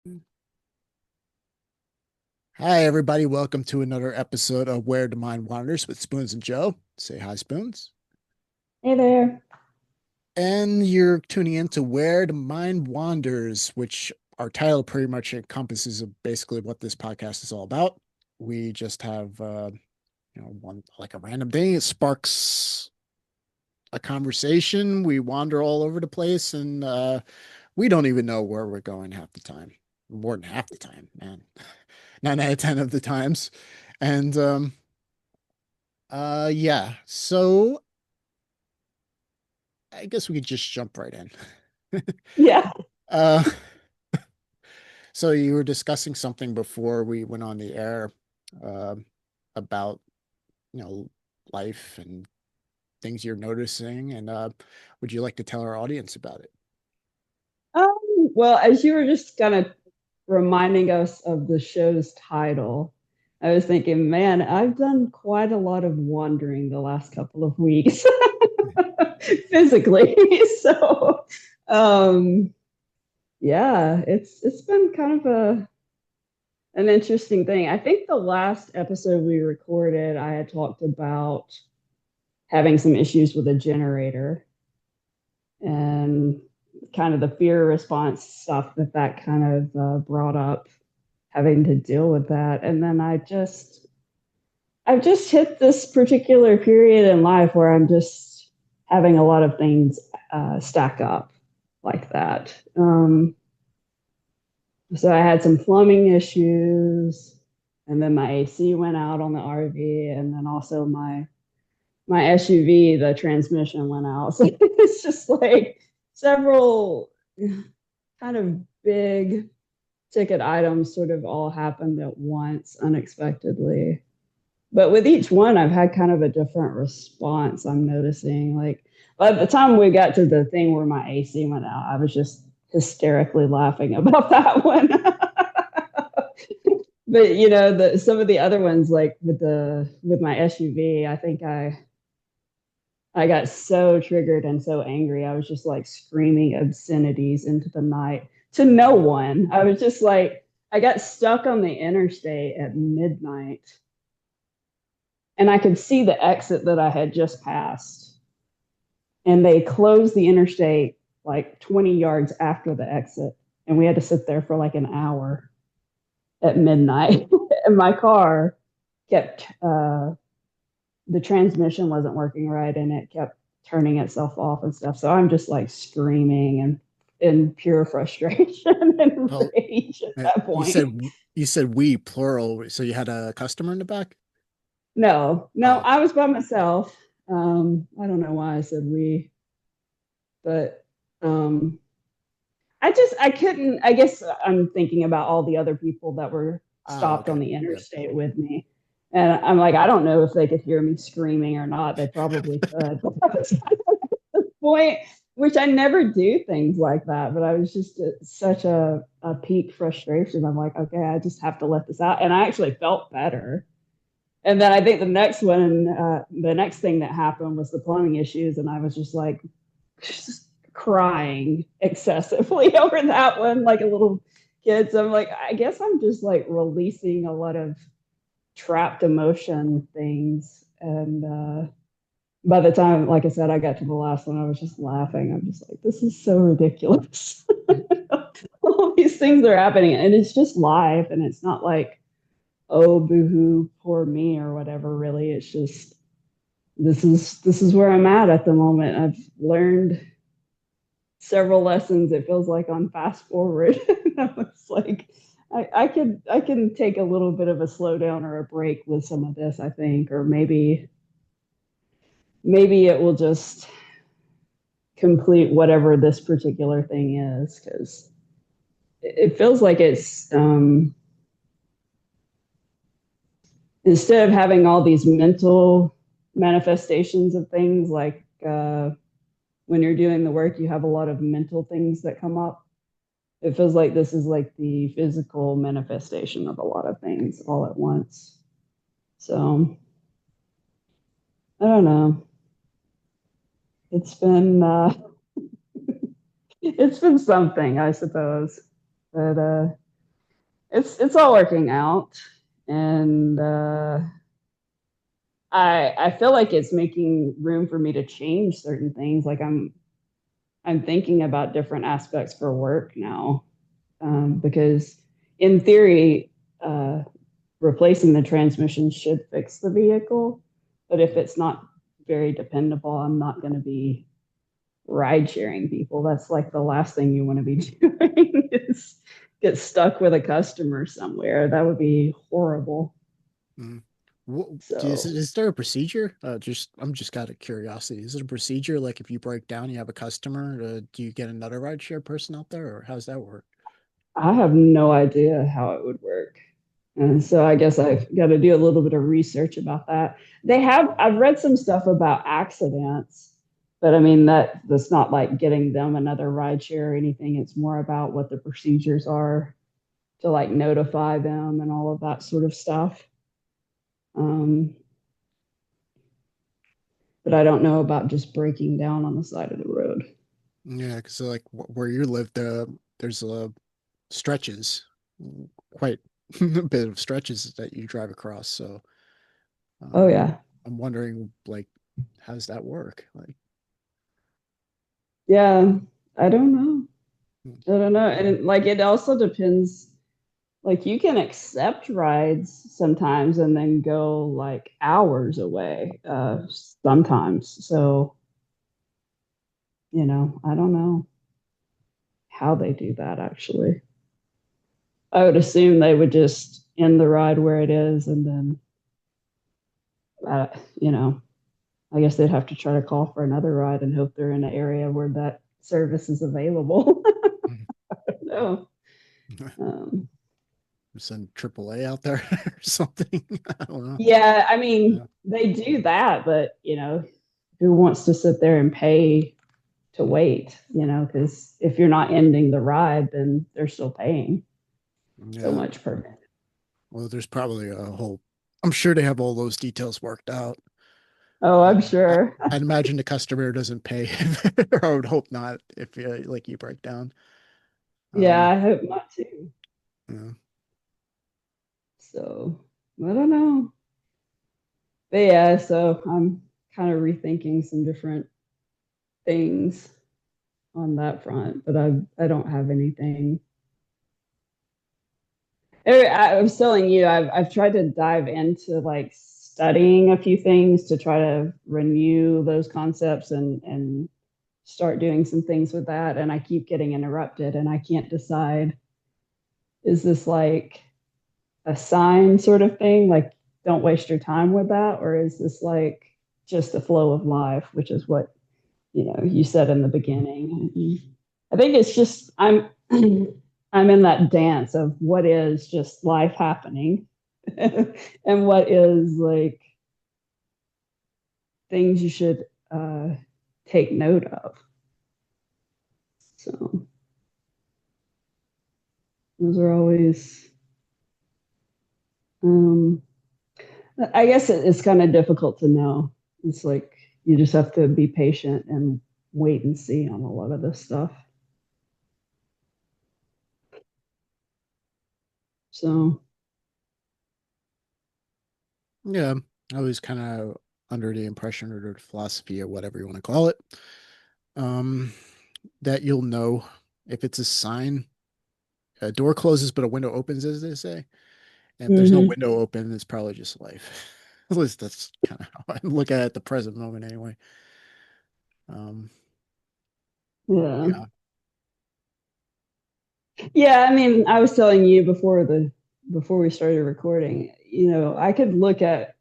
Hi, everybody. Welcome to another episode of Where the Mind Wanders with Spoons and Joe. Say hi, Spoons. Hey there. And you're tuning in to Where the Mind Wanders, which our title pretty much encompasses of basically what this podcast is all about. We just have, one like a random thing. It sparks a conversation. We wander all over the place, and we don't even know where we're going half the time. More than half the time, man. 9 out of 10 of the times. And yeah. So I guess we could just jump right in. Yeah. Uh, so you were discussing something before we went on the air, uh, about, you know, life and things you're noticing, and would you like to tell our audience about it? Um, well, as you were just kind of reminding us of the show's title, I was thinking, man, I've done quite a lot of wandering the last couple of weeks physically. So, um, yeah, it's been kind of a an interesting thing. I think the last episode we recorded, I had talked about having some issues with a generator and kind of the fear response stuff that kind of brought up, having to deal with that. And then I've just hit this particular period in life where I'm just having a lot of things stack up like that. So I had some plumbing issues, and then my AC went out on the RV, and then also my SUV, the transmission went out. So it's just like several kind of big ticket items sort of all happened at once unexpectedly. But with each one, I've had kind of a different response. I'm noticing, like, by the time we got to the thing where my AC went out, I was just hysterically laughing about that one. But the some of the other ones, like with my SUV, I think I got so triggered and so angry. I was just like screaming obscenities into the night to no one. I was just like, I got stuck on the interstate at midnight, and I could see the exit that I had just passed. And they closed the interstate like 20 yards after the exit. And we had to sit there for like an hour at midnight. And my car kept, the transmission wasn't working right, and it kept turning itself off and stuff. So I'm just like screaming and in pure frustration and Oh, rage at that you point. said we plural, so you had a customer in the back? No, Oh, I was by myself. I don't know why I said we, but um, I couldn't. I guess I'm thinking about all the other people that were stopped okay. on the Yep. interstate with me. And I'm like, I don't know if they could hear me screaming or not. They probably could. Point, which I never do things like that, but I was just at such a peak frustration. I'm like, okay, I just have to let this out. And I actually felt better. And then I think the next thing that happened was the plumbing issues. And I was just like, just crying excessively over that one, like a little kid. So I'm like, I guess I'm just like releasing a lot of trapped emotion things. And by the time, like I said, I got to the last one, I was just laughing. I'm just like, this is so ridiculous. All these things are happening, and it's just live, and it's not like, oh, boohoo, poor me, or whatever. Really, it's just this is where I'm at the moment. I've learned several lessons. It feels like on fast forward. It's like I can take a little bit of a slowdown or a break with some of this, I think, or maybe it will just complete whatever this particular thing is, because it feels like it's instead of having all these mental manifestations of things, like when you're doing the work, you have a lot of mental things that come up. It feels like this is like the physical manifestation of a lot of things all at once. So I don't know. It's been it's been something, I suppose. But it's all working out, and I feel like it's making room for me to change certain things. Like I'm thinking about different aspects for work now, because in theory, replacing the transmission should fix the vehicle, but if it's not very dependable, I'm not going to be ride sharing people. That's like the last thing you want to be doing is get stuck with a customer somewhere. That would be horrible. Mm. So Is there a procedure? I'm just out of curiosity. Is it a procedure like if you break down, you have a customer, do you get another rideshare person out there, or how's that work? I have no idea how it would work. And Mm. so I guess I've got to do a little bit of research about that. I've read some stuff about accidents, but I mean, that's not like getting them another ride share or anything. It's more about what the procedures are to like notify them and all of that sort of stuff. Um, but I don't know about just breaking down on the side of the road. Yeah, because like where you live, there's stretches, quite a bit of stretches that you drive across. So Oh um, yeah, I'm wondering, like, how does that work? Like, yeah. I don't know. hmm, I don't know, and like it also depends. Like you can accept rides sometimes and then go like hours away sometimes. So, I don't know how they do that actually. I would assume they would just end the ride where it is and then, uh, you know, I guess they'd have to try to call for another ride and hope they're in an area where that service is available. No. Um, send AAA out there or something. I don't know. yeah, I mean, Yeah. they do that, but, who wants to sit there and pay to wait, because if you're not ending the ride, then they're still paying so Yeah. much per minute. Well, there's probably a whole, I'm sure they have all those details worked out. Oh, Uh, I'm sure. I'd imagine the customer doesn't pay, or I would hope not if like you break down. Yeah, Um, I hope not too. yeah. So I don't know. But yeah, so I'm kind of rethinking some different things on that front, but I don't have anything. I was telling you, I've tried to dive into like studying a few things to try to renew those concepts and start doing some things with that. And I keep getting interrupted and I can't decide, is this like a sign sort of thing? Like, don't waste your time with that. Or is this like just the flow of life, which is what, you said in the beginning. I think it's just, I'm in that dance of what is just life happening and what is like things you should take note of. So those are always, um, I guess it's kind of difficult to know. It's like you just have to be patient and wait and see on a lot of this stuff. So, Yeah. I was kind of under the impression or the philosophy or whatever you want to call it, um, that you'll know if it's a sign. A door closes, but a window opens, as they say. And if there's no mhm, window open, it's probably just life. At least that's kind of how I look at it at the present moment, anyway. Um, yeah. yeah. Yeah, I mean, I was telling you before we started recording, I could look at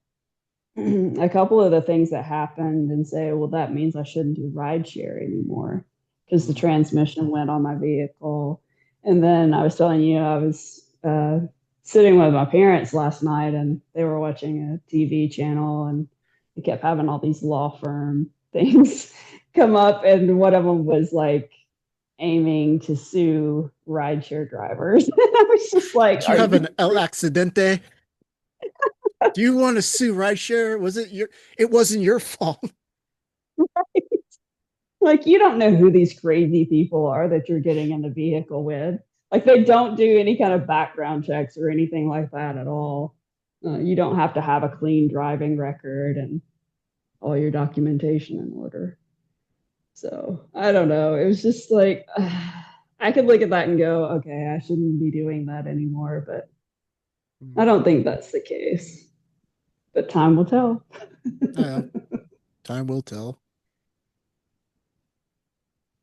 a couple of the things that happened and say, well, that means I shouldn't do rideshare anymore because the Mm, transmission went on my vehicle. And then I was telling you, I was sitting with my parents last night and they were watching a TV channel and they kept having all these law firm things come up. And one of them was like aiming to sue rideshare drivers. I was just like, did you are have you an El Accidente? Do you want to sue rideshare? It wasn't your fault. like, you don't know who these crazy people are that you're getting in the vehicle with. Like they don't do any kind of background checks or anything like that at all. You don't have to have a clean driving record and all your documentation in order. So I don't know. It was just like I could look at that and go, okay, I shouldn't be doing that anymore. But I Mm. don't think that's the case. But time will tell. Yeah, time will tell.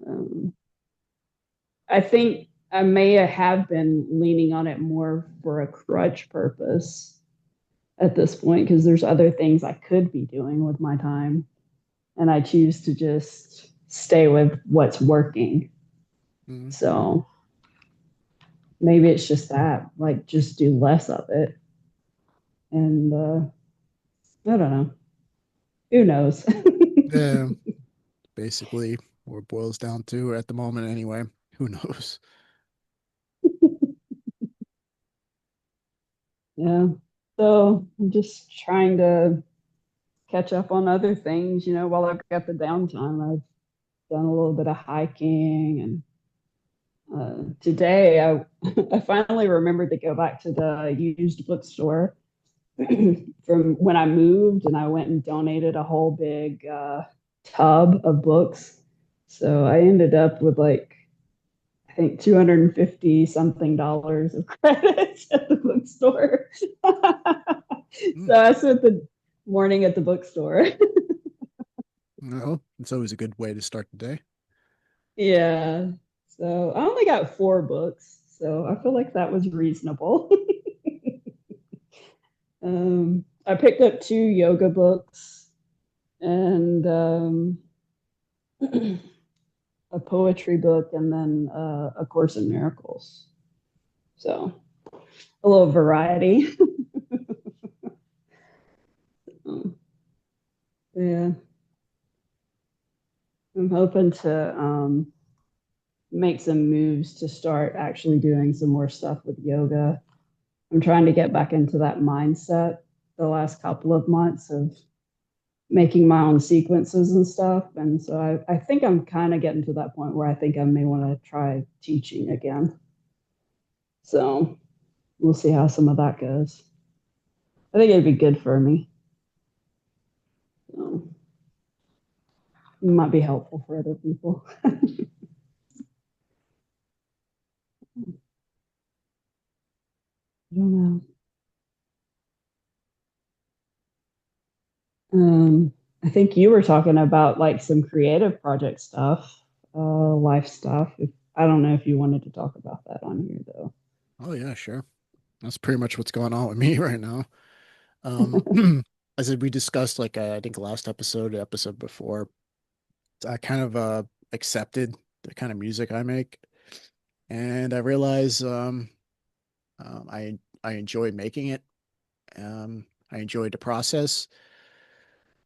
um, I think I may have been leaning on it more for a crutch purpose at this point because there's other things I could be doing with my time. And I choose to just stay with what's working. Mm. So maybe it's just that, like, just do less of it. And I don't know. Who knows? Yeah, basically what it boils down to at the moment anyway. Who knows? Yeah. So I'm just trying to catch up on other things, while I've got the downtime. I've done a little bit of hiking and today I finally remembered to go back to the used bookstore from when I moved, and I went and donated a whole big tub of books. So I ended up with like I think 250 something dollars of credits at the bookstore. So Mm. I spent the morning at the bookstore. No, it's always a good way to start the day. Yeah. So I only got 4 books, so I feel like that was reasonable. I picked up 2 yoga books and a poetry book and then A Course in Miracles. So a little variety. Yeah, I'm hoping to make some moves to start actually doing some more stuff with yoga. I'm trying to get back into that mindset the last couple of months of making my own sequences and stuff. And so I think I'm kind of getting to that point where I think I may want to try teaching again. So we'll see how some of that goes. I think it'd be good for me. So it might be helpful for other people. I don't know. I think you were talking about like some creative project stuff, life stuff. I don't know if you wanted to talk about that on here though. Oh yeah, sure. That's pretty much what's going on with me right now. Um, as we discussed, like I think last episode, the episode before, I kind of accepted the kind of music I make, and I realize I enjoy making it. I enjoy the process.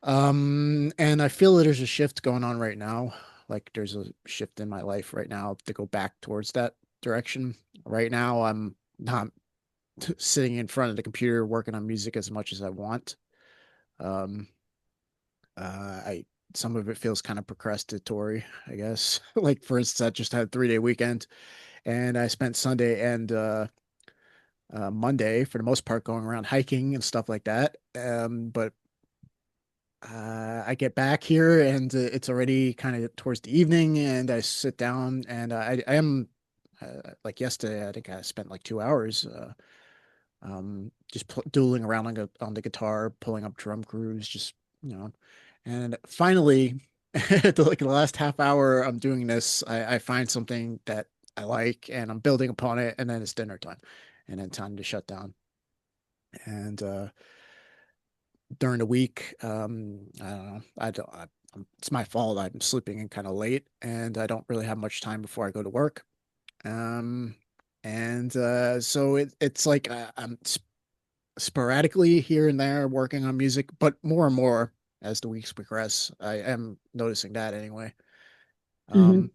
And I feel that there's a shift going on right now. Like there's a shift in my life right now to go back towards that direction. Right now, I'm not sitting in front of the computer working on music as much as I want. Um, I some of it feels kind of procrastinatory, I guess. Like for instance, I just had a 3-day weekend, and I spent Sunday and Monday for the most part going around hiking and stuff like that. But I get back here and it's already kind of towards the evening, and I sit down and I am like yesterday, I think I spent like 2 hours just doodling around on the guitar, pulling up drum grooves, just you know. And finally, like the last half hour I'm doing this, I find something that I like, and I'm building upon it, and then it's dinner time, and then time to shut down. And during the week, I don't know, I don't. It's my fault. I'm sleeping in kind of late, and I don't really have much time before I go to work. Um, and so it's like I'm sporadically here and there working on music, but more and more as the weeks progress. I am noticing that anyway. Um, Mm-hmm.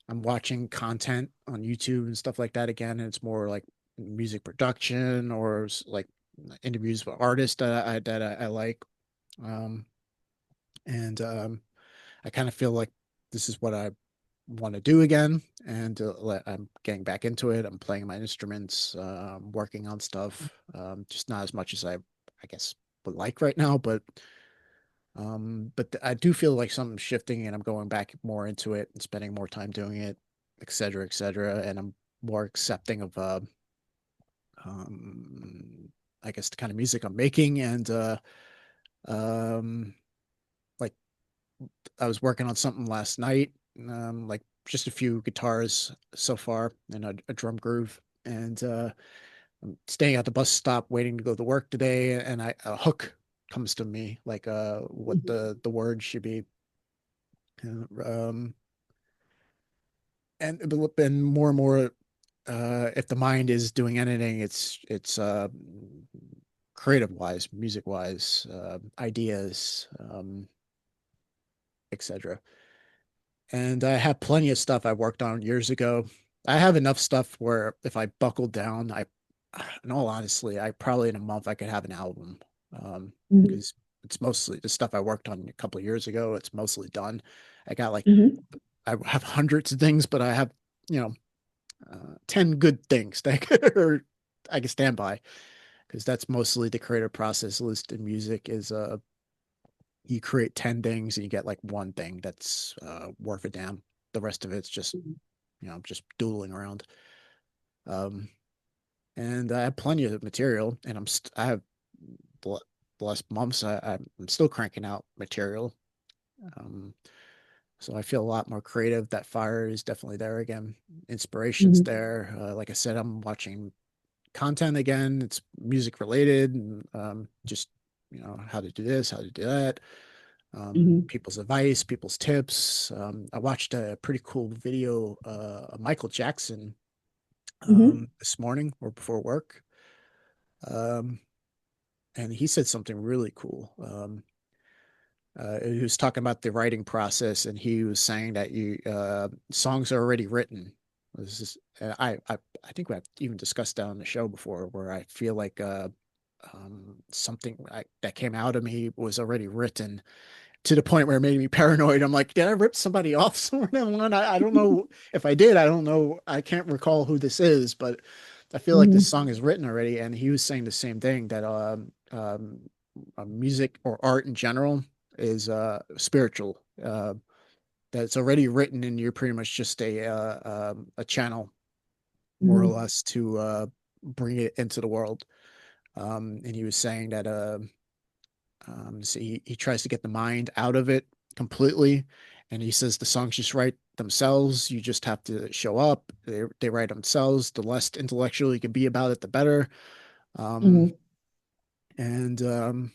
I'm watching content on YouTube and stuff like that again, and it's more like music production or like interviews with artists that I like. Um, and I kind of feel like this is what I want to do again, and I'm getting back into it. I'm playing my instruments, working on stuff, just not as much as I guess, would like right now, but I do feel like something's shifting, and I'm going back more into it and spending more time doing it, et cetera, et cetera. And I'm more accepting of, um, I guess, the kind of music I'm making, and um, like I was working on something last night, like just a few guitars so far and a drum groove, and I'm staying at the bus stop waiting to go to work today, and a hook comes to me, like what Mhm. the word should be. Um, and more and more, if the mind is doing anything, it's creative wise, music wise, ideas, etc. And I have plenty of stuff I worked on years ago. I have enough stuff where if I buckled down, in all honesty, I probably in a month I could have an album. Mhm. Because it's mostly the stuff I worked on a couple of years ago. It's mostly done. I got like Mhm. I have hundreds of things, but I have, you know, 10 good things that I can stand by, because that's mostly the creative process. At least in music is you create 10 things and you get like one thing that's worth a damn. The rest of it's just, Mhm. just doodling around. Um, and I have plenty of material, and I have the the last months I'm still cranking out material. Um, so I feel a lot more creative. That fire is definitely there again. Inspiration's Mhm. there. Like I said, I'm watching content again. It's music related, and just how to do this, how to do that. Mhm. People's advice, people's tips. I watched a pretty cool video of Michael Jackson Mhm. this morning or before work, um, and he said something really cool. He was talking about the writing process, and he was saying that you songs are already written. This is, I think we've even discussed that on the show before, where I feel like something that came out of me was already written, to the point where it made me paranoid. I'm like, did I rip somebody off somewhere down the line? I don't know if I did. I don't know. I can't recall who this is, but I feel like this Mhm. song is written already. And he was saying the same thing, that music or art in general is spiritual. That it's already written, and you're pretty much just a channel, more or Mhm. less, to bring it into the world. And he was saying that so he tries to get the mind out of it completely. And he says the songs just write themselves. You just have to show up. They write themselves. The less intellectual you can be about it, the better. Um, Mhm. and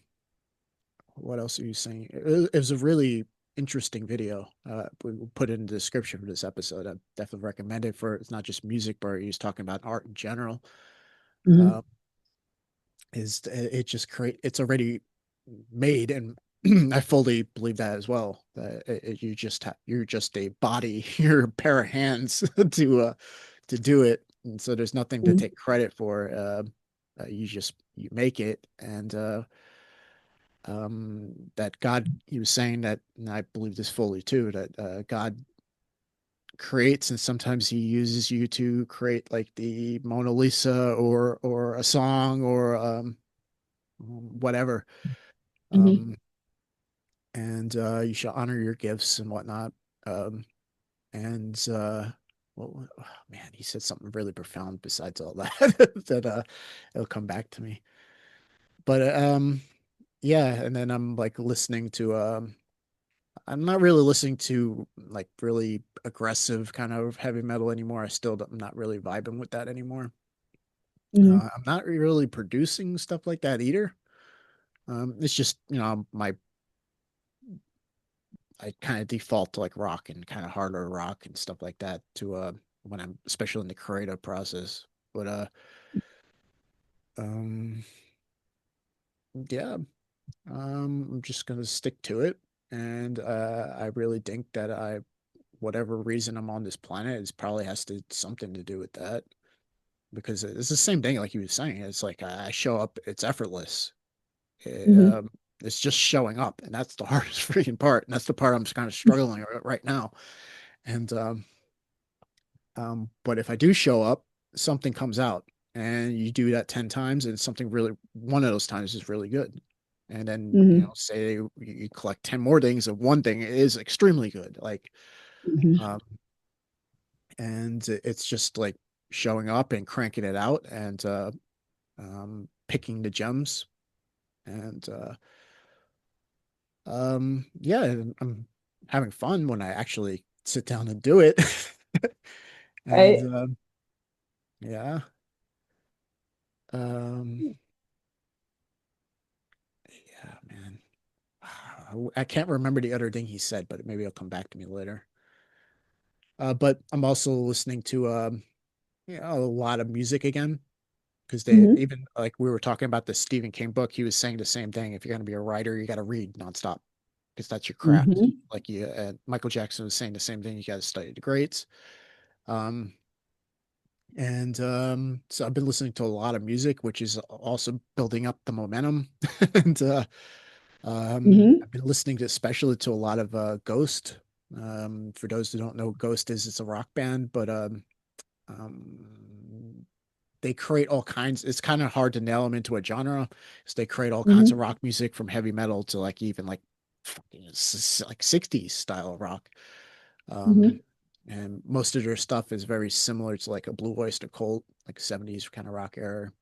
what else are you saying? It was a really interesting video. We'll put it in the description for this episode. I definitely recommend it. For it's not just music, but he's talking about art in general. Uh, Mhm. is it just create? It's already made, and I fully believe that as well. That you're just a body, you're a pair of hands to do it, and so there's nothing to Mhm. take credit for. You make it, and that God, he was saying that, and I believe this fully too, that God creates, and sometimes he uses you to create like the Mona Lisa, or a song, or whatever. Mhm. Um, and you should honor your gifts and whatnot. Um, and oh, man, he said something really profound besides all that that it'll come back to me. But yeah, and then I'm like listening to I'm not really listening to like really aggressive kind of heavy metal anymore. I'm not really vibing with that anymore. Mhm. I'm not really producing stuff like that either. It's just, my I kind of default to like rock and kind of harder rock and stuff like that, to when I'm especially in the creative process. But um yeah, I'm just gonna stick to it. And I really think that whatever reason I'm on this planet, is probably has to something to do with that, because it's the same thing like you were saying. It's like I show up, it's effortless. It, Mhm. it's just showing up, and that's the hardest freaking part, and that's the part I'm just kind of struggling right now. And but if I do show up, something comes out, and you do that 10 times, and something really, one of those times is really good. And then, Hmm. say you collect 10 more things, and one thing is extremely good. Like, Hmm. um, and it's just like showing up and cranking it out, and picking the gems. And yeah, I'm having fun when I actually sit down and do it. And Right. yeah. Um, yeah, man. I can't remember the other thing he said, but maybe it'll come back to me later. But I'm also listening to a lot of music again, because they Hmm. even, like, we were talking about the Stephen King book. He was saying the same thing. If you're going to be a writer, you got to read nonstop, because that's your craft. Hmm. Like, Michael Jackson was saying the same thing. You got to study the greats. Um, and so I've been listening to a lot of music, which is also building up the momentum. And Hmm. I've been listening to, especially to a lot of Ghost. For those who don't know, what Ghost is, it's a rock band, but um, they create all kinds. It's kind of hard to nail them into a genre, because they create all kinds of Hmm. rock music, from heavy metal to like even like like 60s style rock. Um, Hmm. and most of their stuff is very similar to like a Blue Oyster Cult, like 70s kind of rock era.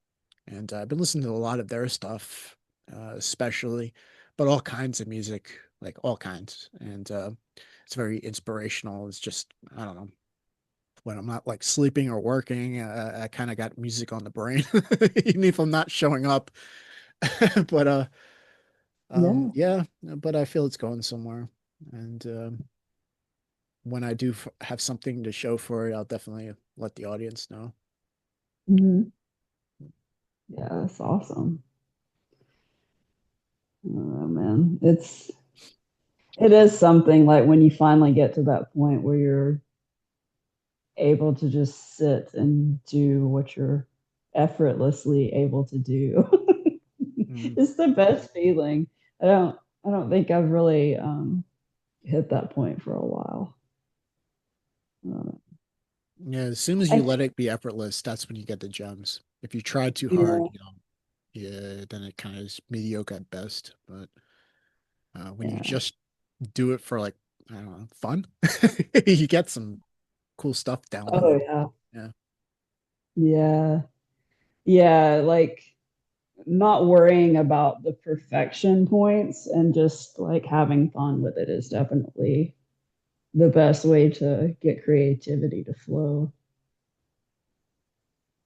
And I've been listening to a lot of their stuff, especially, but all kinds of music, like all kinds. And it's very inspirational. It's just, I don't know, when I'm not like sleeping or working, I kind of got music on the brain, even if I'm not showing up. But Yeah. yeah, but I feel it's going somewhere. And when I do have something to show for it, I'll definitely let the audience know. Hmm. Yeah, that's awesome. Oh man, it is something like when you finally get to that point where you're able to just sit and do what you're effortlessly able to do. Mm. It's the best feeling. I don't I don't think I've really hit that point for a while. I don't know. Yeah, as soon as you I let it be effortless, that's when you get the gems. If you try too hard, yeah, yeah, then it kind of is mediocre at best. But when you yeah. just do it for, like, I don't know, fun, you get some cool stuff Oh downloaded. yeah. Yeah. Yeah. Yeah, like not worrying about the perfection points and just like having fun with it is definitely the best way to get creativity to flow,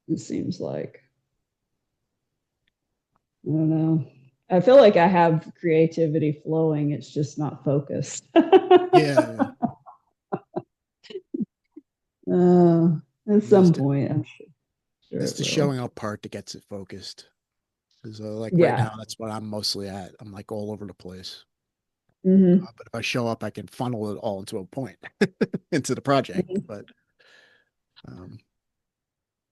it seems like. I don't know. I feel like I have creativity flowing, it's just not focused. Yeah, yeah. At Yeah, some point, I'm sure it's it the will. showing up part that gets it focused. Because like right Yeah. now, that's what I'm mostly at. I'm like all over the place. Hmm. But if I show up, I can funnel it all into a point, into the project. But um,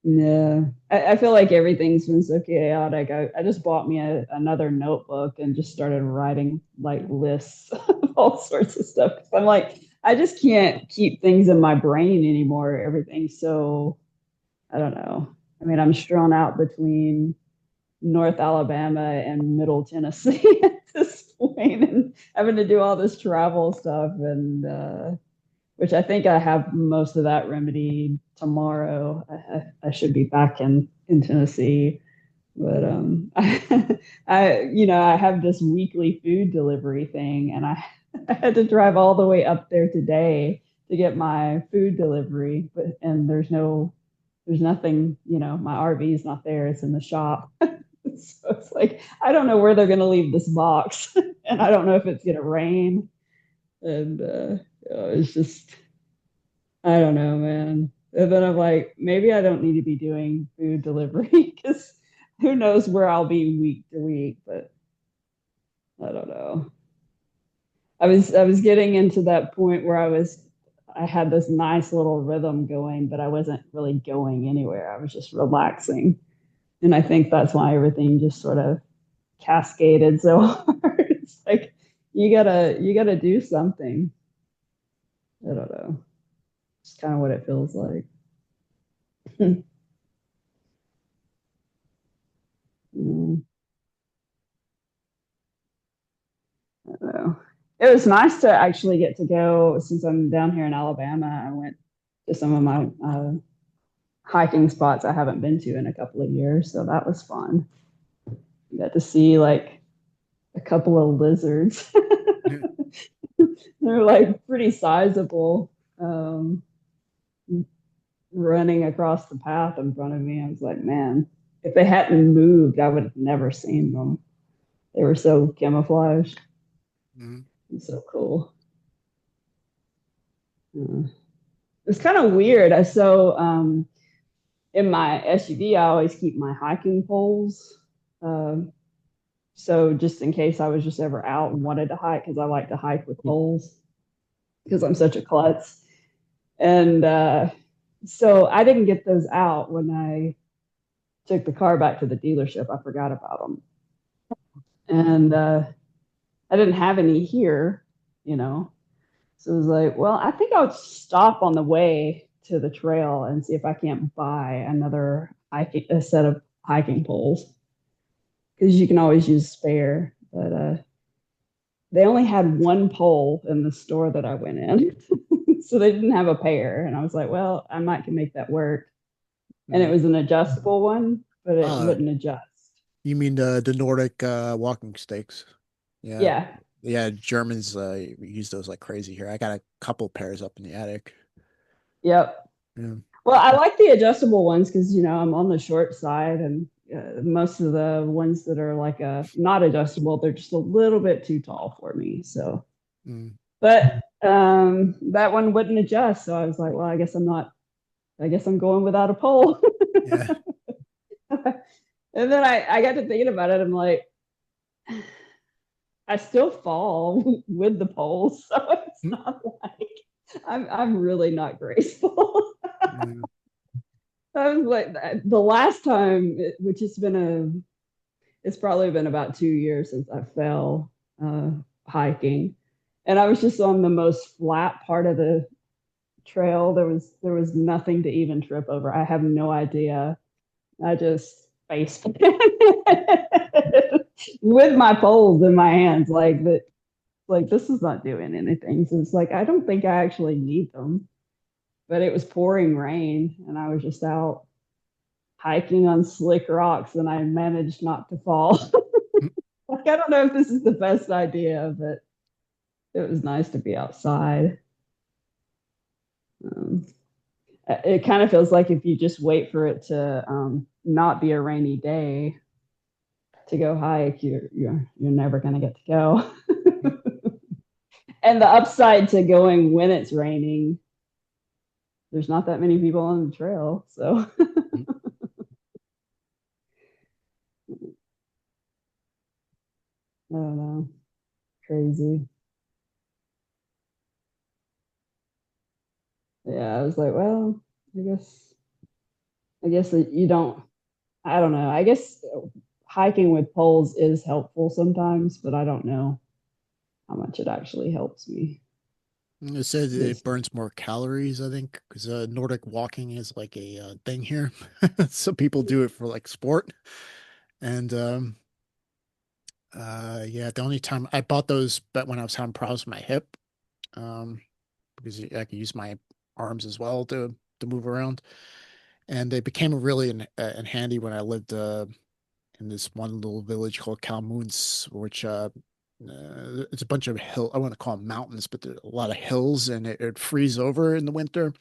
Yeah. I feel like everything's been so chaotic. I just bought me another notebook and just started writing like lists of all sorts of stuff. 'Cause I'm like, I just can't keep things in my brain anymore. Everything's so, I don't know. I mean, I'm strewn out between North Alabama and Middle Tennessee at this point, and having to do all this travel stuff, and which I think I have most of that remedied tomorrow. I should be back in Tennessee, but I have this weekly food delivery thing, and I I had to drive all the way up there today to get my food delivery, but and there's nothing, my RV is not there, it's in the shop. So it's like I don't know where they're going to leave this box, and I don't know if it's going to rain, and it's just I don't know, man. And then I'm like, maybe I don't need to be doing food delivery because who knows where I'll be week to week, but I don't know. I was getting into that point where I had this nice little rhythm going, but I wasn't really going anywhere. I was just relaxing. And I think that's why everything just sort of cascaded so hard. It's like you gotta do something. I don't know. kind of what it feels like. Mm. I don't know. It was nice to actually get to go since I'm down here in Alabama. I went to some of my hiking spots I haven't been to in a couple of years, so that was fun. Got to see like a couple of lizards. Yeah. They're like pretty sizable, um, running across the path in front of me. I was like, man, if they hadn't moved, I would have never seen them. They were so camouflaged. Mhm. It's so cool. It's kind of weird. In my SUV, I always keep my hiking poles. Um, so just in case I was just ever out and wanted to hike, because I like to hike with poles because Mhm. I'm such a klutz. And so I didn't get those out when I took the car back to the dealership. I forgot about them. And I didn't have any here, you know. So I was like, well, I think I'll stop on the way to the trail and see if I can't buy a set of hiking poles because you can always use spare. But they only had one pole in the store that I went in, so they didn't have a pair. And I was like, well, I might can make that work. And it Mhm. was an adjustable one, but it Uh, wouldn't adjust. you mean the Nordic walking stakes? Yeah. Yeah. Yeah, Germans use those like crazy here. I got a couple pairs up in the attic. Yep. Yeah. Well, I like the adjustable ones because I'm on the short side, and most of the ones that are like not adjustable, they're just a little bit too tall for me. So, Mm. but that one wouldn't adjust, so I was like, well, I guess I'm not. I guess I'm going without a pole. Yeah. And then I got to thinking about it. I'm like, I still fall with the pole, so it's Mm. not like I'm really not graceful. Yeah. I was like the last time, which has been it's probably been about 2 years since I fell uh, hiking, and I was just on the most flat part of the trail. There was nothing to even trip over. I have no idea. I just face with my poles in my hands, like that. Like this is not doing anything. So it's like I don't think I actually need them. But it was pouring rain, and I was just out hiking on slick rocks, and I managed not to fall. Mm. Like I don't know if this is the best idea, but it was nice to be outside. Um, it kind of feels like if you just wait for it to not be a rainy day to go hike, you're never gonna get to go. And the upside to going when it's raining, there's not that many people on the trail, so Mm. I don't know, crazy. Yeah, I was like, well, I guess that you don't. I don't know. I guess hiking with poles is helpful sometimes, but I don't know how much it actually helps me. It says it It's, burns more calories, I think, because Nordic walking is like a thing here. So people do it for like sport. And yeah, the only time I bought those, but when I was having problems with my hip, um, because I could use my arms as well to move around. And they became really in handy when I lived in this one little village called Kalmunds, which it's a bunch of hill. I want to call them mountains, but there are a lot of hills, and it'd freeze over in the winter.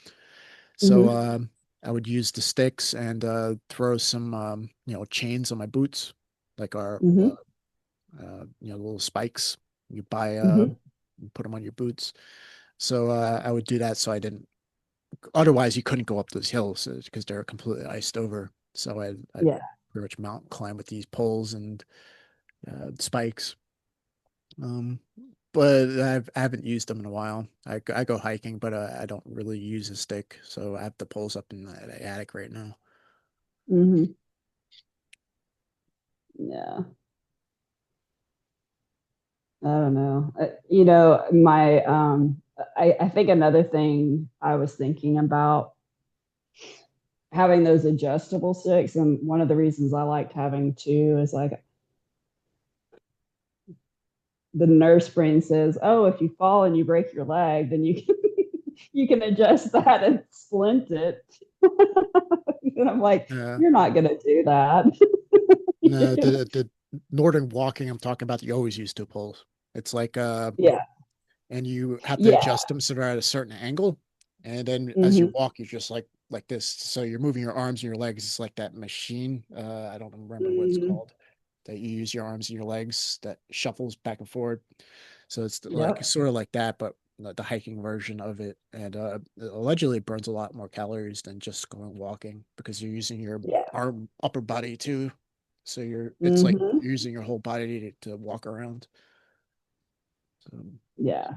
So mm-hmm, I would use the sticks and throw some chains on my boots, like our mm-hmm, little spikes. You buy mm-hmm. you put them on your boots. So I would do that so I didn't. Otherwise, you couldn't go up those hills because they're completely iced over. So I'd Yeah. pretty much mountain climb with these poles and spikes. Um, but I haven't used them in a while. I go hiking, but I don't really use a stick, so I have the poles up in the attic right now. Mm-hmm. Yeah. I don't know. My I think another thing I was thinking about having those adjustable sticks, and one of the reasons I liked having two is like the nurse brain says, "Oh, if you fall and you break your leg, then you can you can adjust that and splint it." And I'm like, Uh, "You're not gonna do that." no, the northern walking I'm talking about, you always use two poles. It's like Yeah, and you have to yeah, adjust them so they're at a certain angle. And then as you hmm walk, you're just like this. So you're moving your arms and your legs. It's like that machine. I don't remember what it's hmm called. That you use your arms and your legs that shuffles back and forth. So it's like yep, sort of like that, but the hiking version of it. And allegedly it burns a lot more calories than just going walking because you're using your yeah, arm upper body too. So it's like hmm you're using your whole body to walk around. So yeah.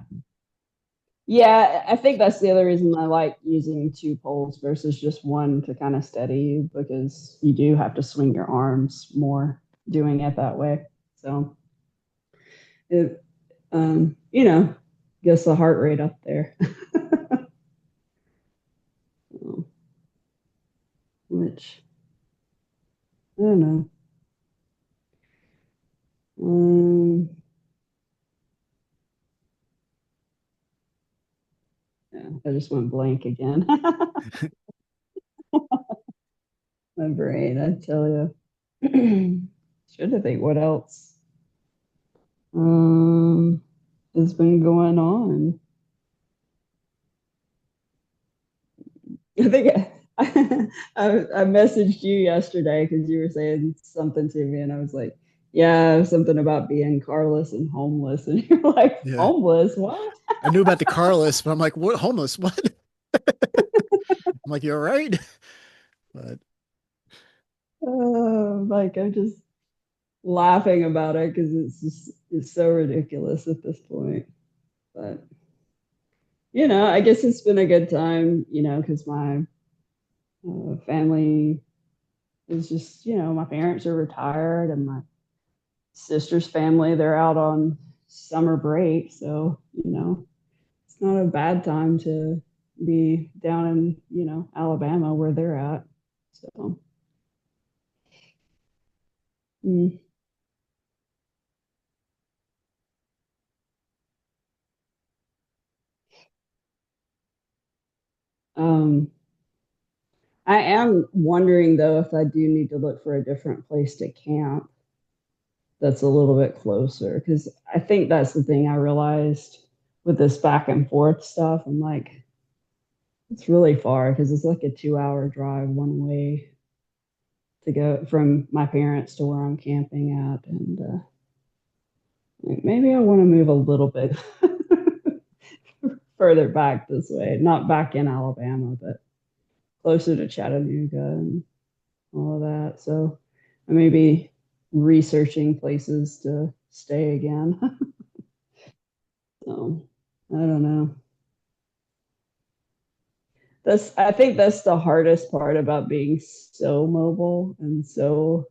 Yeah, I think that's the other reason I like using two poles versus just one to kind of steady you because you do have to swing your arms more doing it that way. So it, you know, gets the heart rate up there. So, which I don't know. Um, yeah, I just went blank again. My brain, I tell you. Should have think what else um has been going on. I think I messaged you yesterday because you were saying something to me, and I was like, "Yeah, something about being carless and homeless," and you're like, yeah. "Homeless? What?" I knew about the car list, but I'm like, what homeless? What? I'm like, you're right. But Like I'm just laughing about it because it's so ridiculous at this point. But I guess it's been a good time, because my family is just, my parents are retired and my sister's family, they're out on summer break. So, it's not a bad time to be down in, Alabama where they're at. So, mm, um, I am wondering though if I do need to look for a different place to camp that's a little bit closer because I think that's the thing I realized with this back and forth stuff. I'm like, it's really far because it's like a 2-hour drive one way to go from my parents to where I'm camping at. And maybe I want to move a little bit further back this way, not back in Alabama, but closer to Chattanooga and all of that. So I may be researching places to stay again. So I don't know. I think that's the hardest part about being so mobile and so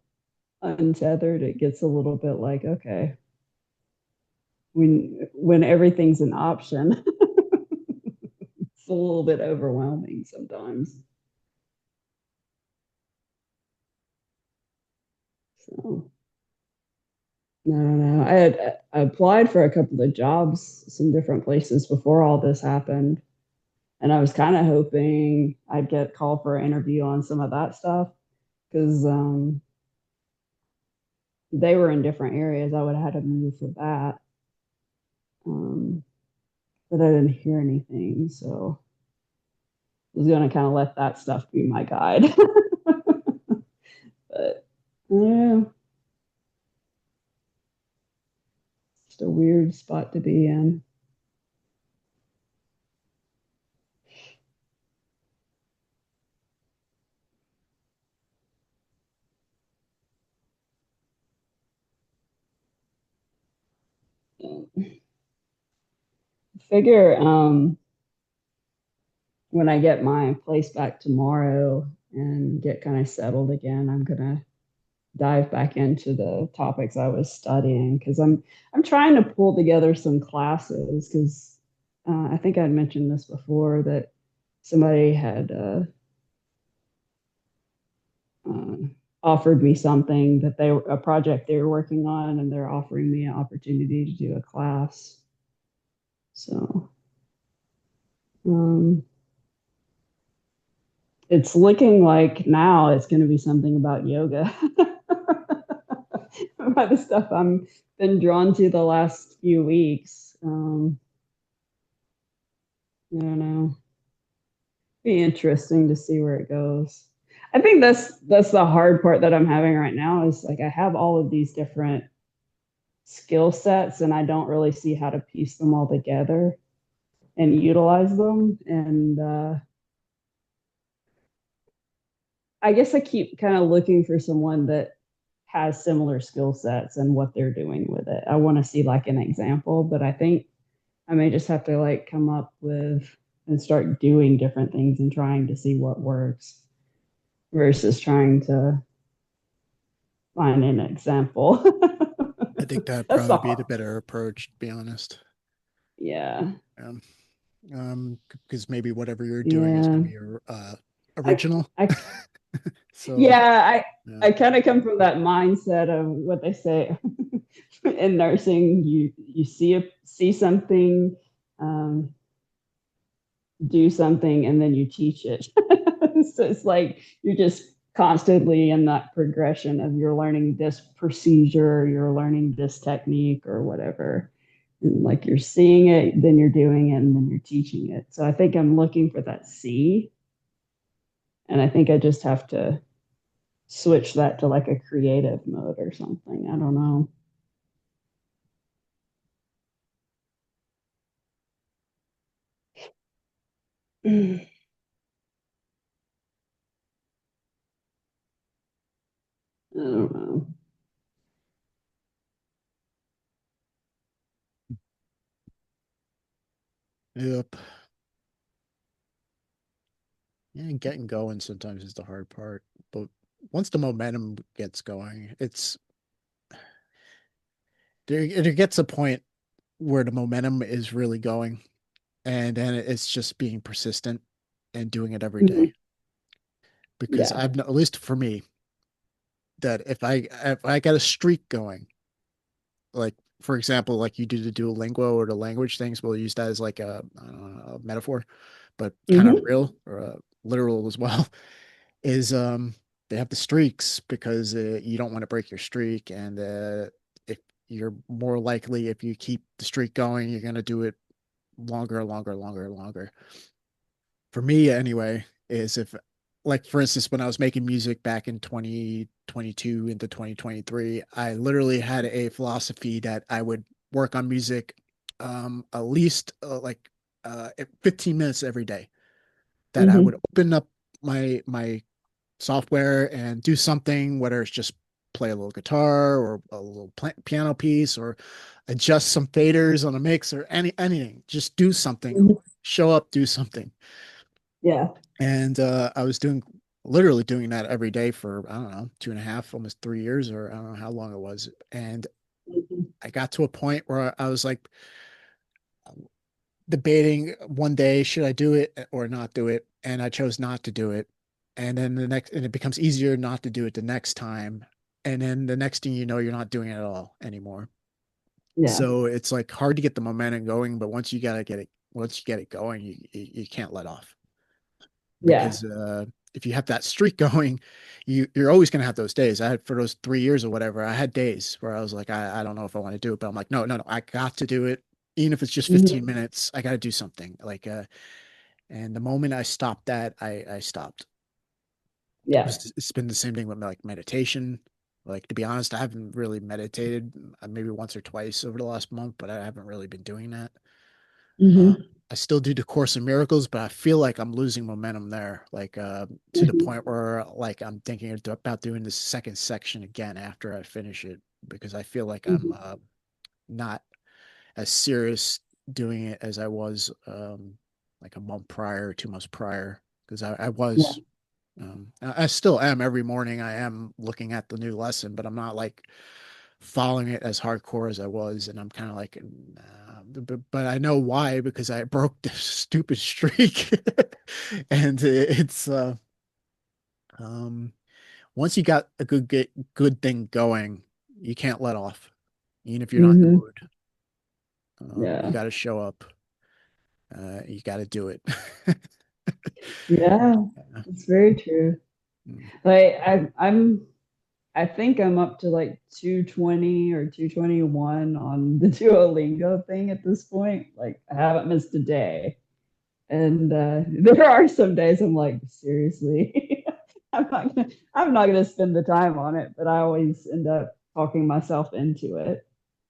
untethered. It gets a little bit like, okay, when everything's an option, it's a little bit overwhelming sometimes. So I don't know. I applied for a couple of jobs, some different places before all this happened, and I was kind of hoping I'd get called for an interview on some of that stuff because they were in different areas. I would have had to move for that. Um, but I didn't hear anything. So I was going to kind of let that stuff be my guide. But yeah, just a weird spot to be in. Figure when I get my place back tomorrow and get kind of settled again, I'm going to dive back into the topics I was studying because I'm trying to pull together some classes because I think I'd mentioned this before that somebody had uh, offered me something that they a project they were working on, and they're offering me an opportunity to do a class. So um, it's looking like now it's going to be something about yoga. By the stuff I'm been drawn to the last few weeks. I don't know. Be interesting to see where it goes. I think that's the hard part that I'm having right now is like I have all of these different skill sets and I don't really see how to piece them all together and utilize them. And I guess I keep kind of looking for someone that has similar skill sets and what they're doing with it. I want to see like an example, but I think I may just have to like come up with and start doing different things and trying to see what works versus trying to find an example. I think that'd That's probably the be hard. the better approach, to be honest. Yeah. Um, because maybe whatever you're doing is Yeah. going to be I, original. I, So, yeah, yeah, I kind of come from that mindset of what they say in nursing. You see something, um, do something, and then you teach it. So it's like you're just constantly in that progression of you're learning this procedure, you're learning this technique, or whatever. And like you're seeing it, then you're doing it, and then you're teaching it. So I think I'm looking for that C, and I think I just have to switch that to like a creative mode or something. I don't know. I don't know. yep. Yeah, getting going sometimes is the hard part. But once the momentum gets going, it gets a point where the momentum is really going, and then it's just being persistent and doing it every Mhm. day. Because Yeah. I've at least for me, that if I got a streak going, like for example, like you do the Duolingo or the language things, we'll use that as like I don't know, a metaphor, but kind of Hmm. real or literal as well. Is they have the streaks because you don't want to break your streak, and if you're more likely if you keep the streak going, you're gonna do it longer, longer, longer, longer. For me, anyway, is if like for instance, when I was making music back in 2022 into 2023, I literally had a philosophy that I would work on music at least 15 minutes every day. That I would Hmm. open up my software and do something, whether it's just play a little guitar or a little piano piece or adjust some faders on a mix or anything. Just do something. Hmm. Show up, do something. Yeah. And I was doing literally doing that every day for I don't know 2.5, almost 3 years, or I don't know how long it was. And Hmm. I got to a point where I was like debating one day, should I do it or not do it? And I chose not to do it. And then and it becomes easier not to do it the next time. And then the next thing you know, you're not doing it at all anymore. Yeah. So it's like hard to get the momentum going, but once you get it going, you can't let off Yeah. because if you have that streak going, you're always going to have those days. I had for those 3 years or whatever, I had days where I was like, I don't know if I want to do it, but I'm like, no, no, no, I got to do it. Even if it's just 15 Hmm. minutes, I got to do something. And the moment I stopped that, I stopped. Yeah. It's been the same thing with like meditation. Like to be honest, I haven't really meditated maybe once or twice over the last month, but I haven't really been doing that. Uh, Hmm. I still do the Course in Miracles, but I feel like I'm losing momentum there, like to the Hmm. point where like I'm thinking about doing the second section again after I finish it because I feel like I'm Hmm. not as serious doing it as I was like a month prior, 2 months prior, because I Yeah. was I still am every morning. I am looking at the new lesson, but I'm not like following it as hardcore as I was, and I'm kind of like, but I know why, because I broke this stupid streak, and it's um once you got a good thing going, you can't let off, even if you're not in the Hmm. mood. You Yeah. got to show up. You got to do it. Yeah. It's very true. Mm. Like I think I'm up to like 220 or 221 on the Duolingo thing at this point. Like I haven't missed a day. And there are some days I'm like, seriously, I'm not gonna spend the time on it, but I always end up talking myself into it.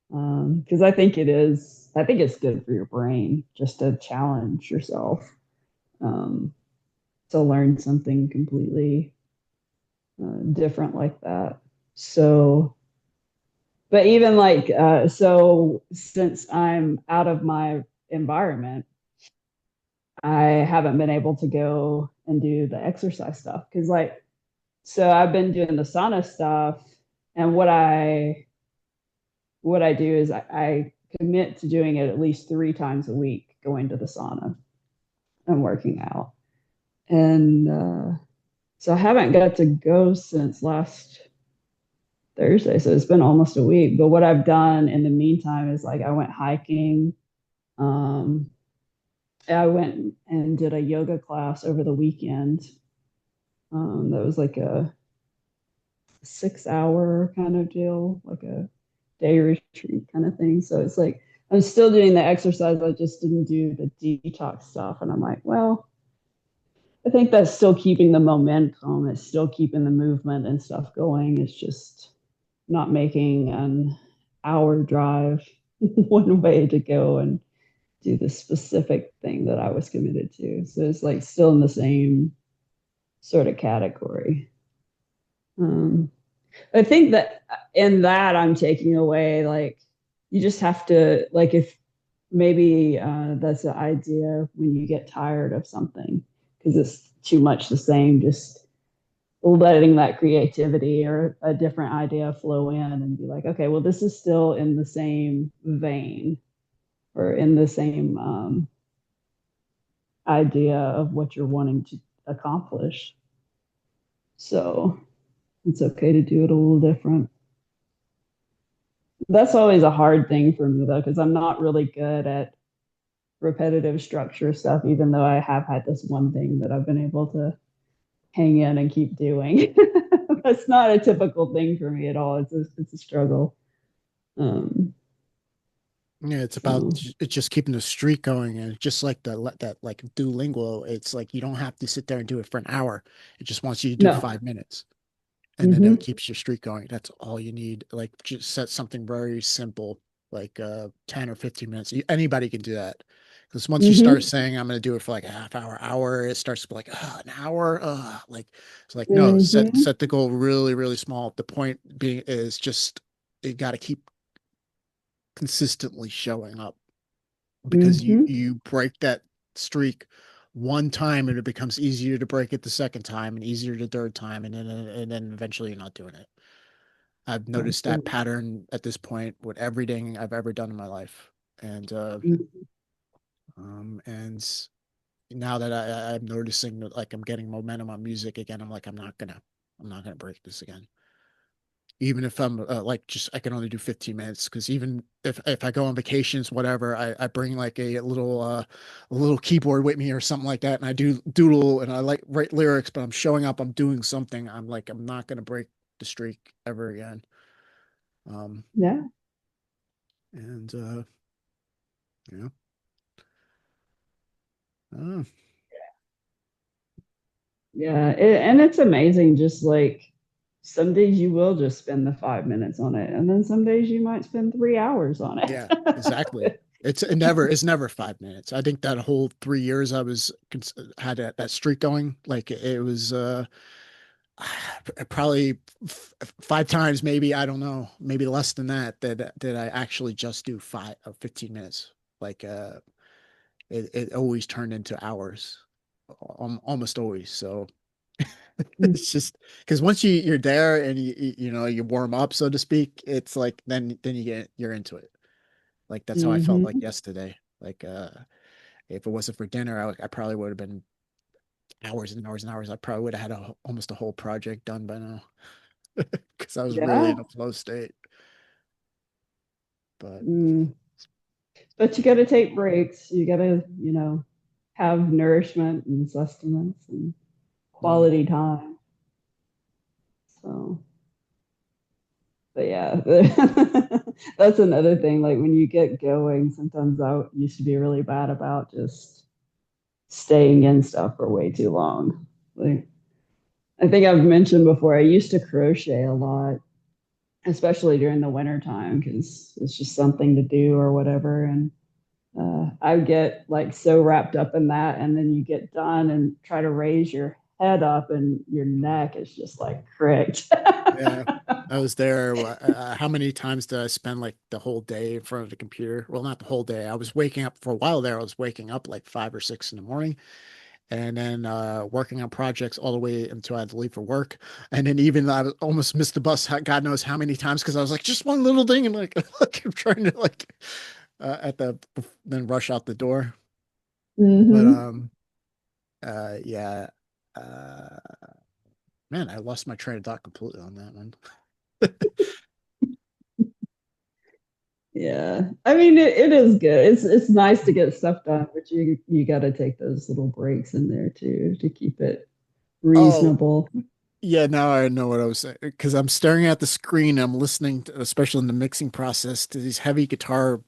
Because I think it's good for your brain just to challenge yourself, um, to learn something completely different like that. So, but even like, so since I'm out of my environment, I haven't been able to go and do the exercise stuff because, like, so I've been doing the sauna stuff, and what I do is I commit to doing it at least 3 times a week, going to the sauna and working out, and so I haven't got to go since last Thursday, so it's been almost a week. But what I've done in the meantime is like I went hiking. Um, I went and did a yoga class over the weekend. That was like a 6 hour kind of deal, like a day retreat kind of thing. So it's like I'm still doing the exercise. I just didn't do the detox stuff. And I'm like, well, I think that's still keeping the momentum. It's still keeping the movement and stuff going. It's just not making an hour drive one way to go and do the specific thing that I was committed to. So it's like still in the same sort of category. Um, I think that in that I'm taking away like you just have to like if maybe that's the idea when you get tired of something because it's too much the same, just letting that creativity or a different idea flow in and be like, okay, well, this is still in the same vein or in the same idea of what you're wanting to accomplish. So it's okay to do it a little different. That's always a hard thing for me though, because I'm not really good at repetitive structure stuff, even though I have had this one thing that I've been able to hang in and keep doing. That's not a typical thing for me at all. It's a struggle. Um, Yeah, it's about so it's just keeping the streak going, and just like that like Duolingo, it's like you don't have to sit there and do it for an hour. It just wants you to do no. 5 minutes, and then it Mm-hmm. keeps your streak going. That's all you need. Like just set something very simple, like 10 or 15 minutes. Anybody can do that. Because once you start Mm-hmm. saying I'm going to do it for like a half hour, hour, it starts to be like, an hour, like it's like no, Mm-hmm. set the goal really, really small. The point being is just you got to keep consistently showing up, because Mm-hmm. you break that streak one time and it becomes easier to break it the second time and easier the third time, and then eventually you're not doing it. I've noticed that Absolutely. pattern at this point with everything I've ever done in my life. And now that I'm noticing that like I'm getting momentum on music again, I'm like I'm not gonna break this again. Even if I'm like just I can only do 15 minutes, because even if I go on vacations, whatever, I bring like a little keyboard with me or something like that, and I do doodle and I like write lyrics, but I'm showing up, I'm doing something. I'm like I'm not gonna break the streak ever again. Um, Yeah. and you know, uh, Yeah. And it's amazing. Just like some days you will just spend the 5 minutes on it, and then some days you might spend 3 hours on yeah, exactly. it. It's never 5 minutes. I think that whole 3 years I was had that streak going, like it was probably 5 times, maybe, I don't know, maybe less than that I actually just do 15 minutes. Like it always turned into hours, almost always. So It's just because once you're there and you warm up, so to speak, it's like then you're into it. Like that's how I felt like Mm-hmm. yesterday. Like if it wasn't for dinner, I probably would have been hours and hours and hours. I probably would have had almost a whole project done by now because I was really Yeah. in a flow state. But Mm. But you got to take breaks. You got to, have nourishment and sustenance and mm, quality time. So, but yeah, that's another thing. Like when you get going, sometimes I used to be really bad about just staying in stuff for way too long. Like I think I've mentioned before, I used to crochet a lot, especially during the winter time because it's just something to do or whatever. And I get like so wrapped up in that, and then you get done and try to raise your head up, and your mm. neck is just like cricked. Yeah, I was there. How many times did I spend like the whole day in front of the computer? Well, not the whole day. I was waking up for a while there. I was waking up like 5 or 6 in the morning, and then working on projects all the way until I had to leave for work. And then even almost missed the bus, God knows how many times, because I was like, just one little thing, and like, like I'm trying to like at the then rush out the door. But Mm-hmm. yeah, uh, man, I lost my train of thought completely on that one. Yeah, I mean it is good. It's nice to get stuff done, but you got to take those little breaks in there too to keep it Oh, reasonable. yeah, now I know what I was saying because I'm staring at the screen. I'm listening to, especially in the mixing process, to these heavy guitar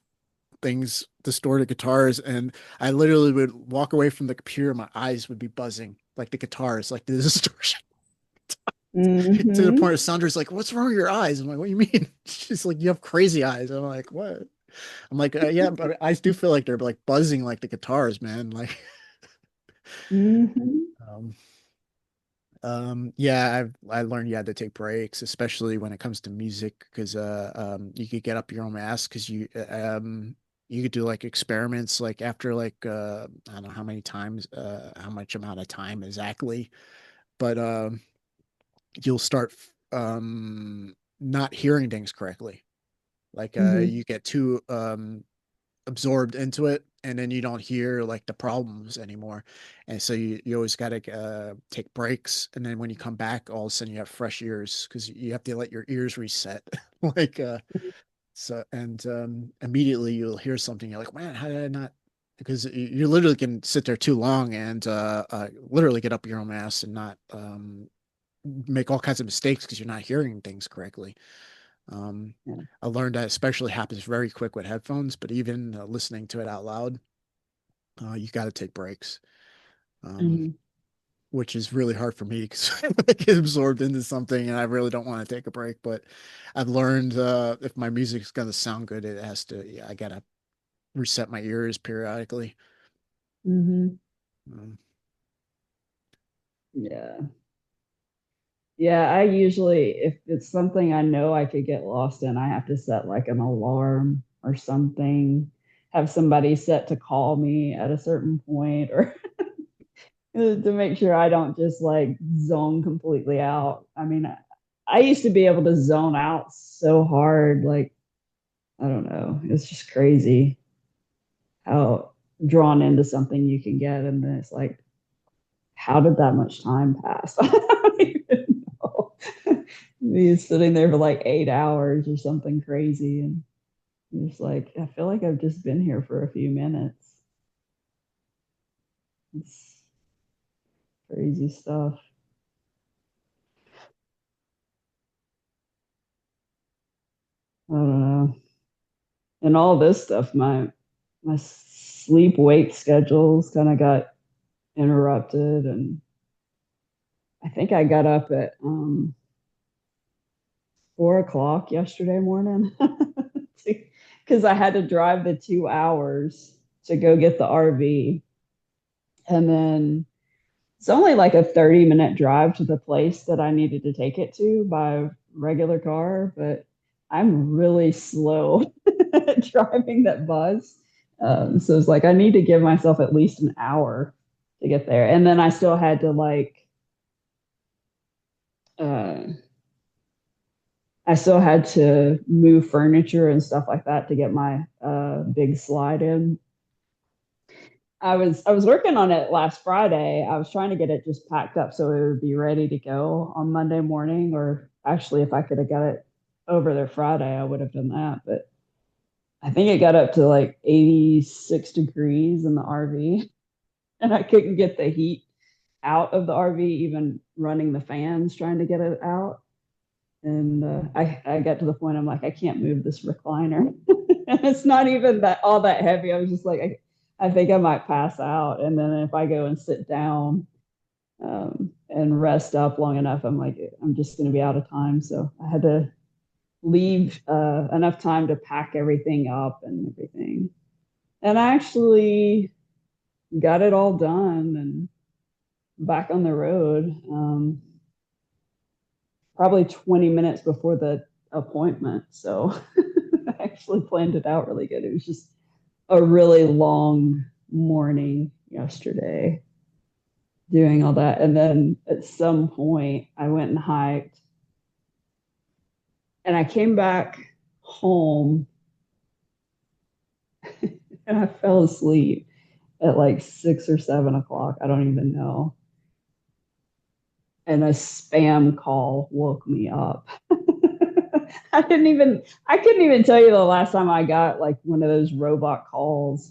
things, distorted guitars, and I literally would walk away from the computer. My eyes would be buzzing, like the guitars, like the distortion, to the Mm-hmm. point where Sandra's like, "What's wrong with your eyes?" I'm like, "What do you mean?" She's like, "You have crazy eyes." I'm like, "What?" I'm like, "Yeah, but I do feel like they're like buzzing like the guitars, man." Like, Mm-hmm. um, yeah, I learned you had to take breaks, especially when it comes to music, because you could get up your own ass because you could do like experiments like after like I don't know how many times how much amount of time exactly, but you'll start not hearing things correctly. Like Mm-hmm. you get too absorbed into it and then you don't hear like the problems anymore, and so you always got to take breaks, and then when you come back all of a sudden you have fresh ears because you have to let your ears reset like so, and immediately you'll hear something, you're like, man, how did I not, because you literally can sit there too long and literally get up your own ass and not make all kinds of mistakes because you're not hearing things correctly. um, Yeah. I learned that especially happens very quick with headphones, but even listening to it out loud, you got to take breaks, um, Mm-hmm. which is really hard for me because I get absorbed into something and I really don't want to take a break. But I've learned if my music's going to sound good, it has to, yeah, I got to reset my ears periodically. Mm-hmm. Um, Yeah. Yeah, I usually, if it's something I know I could get lost in, I have to set like an alarm or something, have somebody set to call me at a certain point or to make sure I don't just like zone completely out. I mean, I used to be able to zone out so hard. Like, I don't know. It's just crazy how drawn into something you can get. And then it's like, how did that much time pass? I don't even know. Me sitting there for like 8 hours or something crazy. And just like, I feel like I've just been here for a few minutes. It's crazy stuff. I don't know. And all this stuff, my sleep wake schedules kind of got interrupted. And I think I got up at 4 o'clock yesterday morning because I had to drive the 2 hours to go get the RV. And then it's only like a 30-minute drive to the place that I needed to take it to by regular car, but I'm really slow at driving that bus. So it's like I need to give myself at least an hour to get there. And then I still had to like uh, I still had to move furniture and stuff like that to get my big slide in. I was working on it last Friday. I was trying to get it just packed up so it would be ready to go on Monday morning. Or actually, if I could have got it over there Friday, I would have done that. But I think it got up to like 86 degrees in the RV, and I couldn't get the heat out of the RV, even running the fans trying to get it out. And I got to the point I'm like, I can't move this recliner. And it's not even that all that heavy. I was just like, I think I might pass out. And then if I go and sit down and rest up long enough, I'm like, I'm just going to be out of time. So I had to leave enough time to pack everything up and everything. And I actually got it all done and back on the road. Probably 20 minutes before the appointment. So I actually planned it out really good. It was just a really long morning yesterday doing all that. And then at some point, I went and hiked and I came back home and I fell asleep at like 6 or 7 o'clock. I don't even know. And a spam call woke me up. I couldn't even tell you the last time I got like one of those robot calls.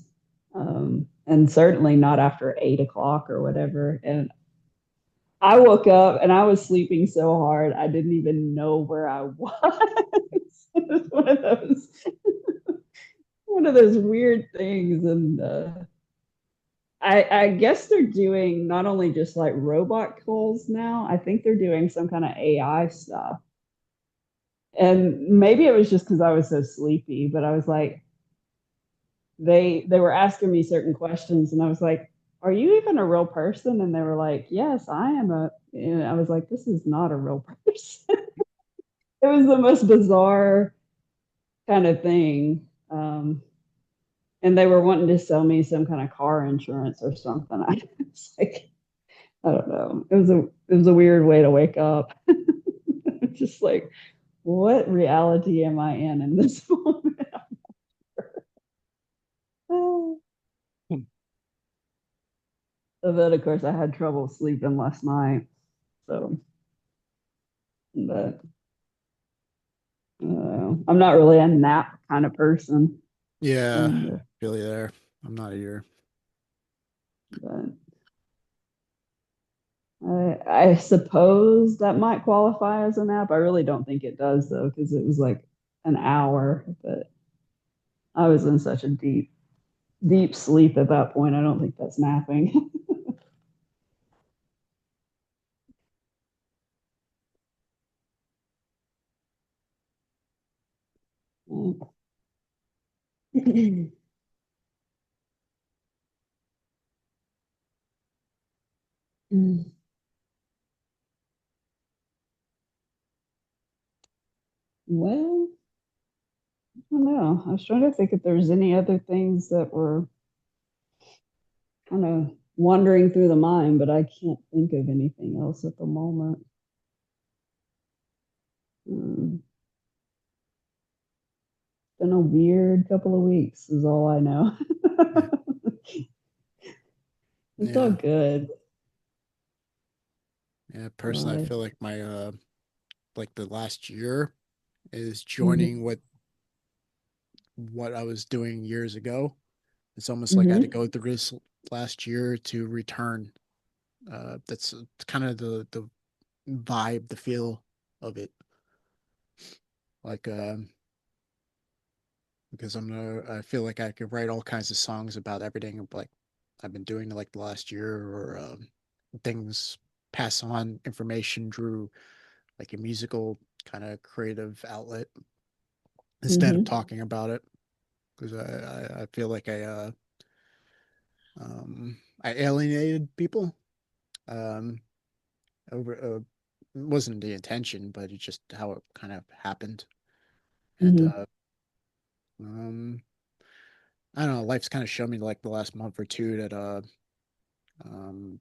And certainly not after 8 o'clock or whatever. And I woke up and I was sleeping so hard I didn't even know where I was. It was one of those weird things. And I guess they're doing not only just like robot calls now, I think they're doing some kind of AI stuff. And maybe it was just because I was so sleepy, but I was like, they were asking me certain questions, and I was like, "Are you even a real person?" And they were like, "Yes, I am a." And I was like, "This is not a real person." It was the most bizarre kind of thing. And they were wanting to sell me some kind of car insurance or something. I was like, I don't know. It was a weird way to wake up. Just like, what reality am I in this moment? Hmm. And then, of course, I had trouble sleeping last night. So, but I'm not really a nap kind of person. Yeah, And, feel you there. I'm not either. but I suppose that might qualify as a nap. I really don't think it does, though, because it was like an hour. But I was in such a deep sleep at that point. I don't think that's napping. Well, I don't know. I was trying to think if there's any other things that were kind of wandering through the mind, but I can't think of anything else at the moment. It's been a weird couple of weeks, is all I know. Yeah. It's all Yeah. good. Yeah. Personally, I Life. feel like my like the last year is joining Mm-hmm. what I was doing years ago. It's almost like I had to Mm-hmm. go through this last year to return. That's kind of the vibe, the feel of it. Like because I feel like I could write all kinds of songs about everything like I've been doing like the last year or things pass on information through like a musical kind of creative outlet instead of Mm-hmm. talking about it because I feel like I alienated people um over it wasn't the intention but it's just how it kind of happened and Mm-hmm. um I don't know life's kind of shown me like the last month or two that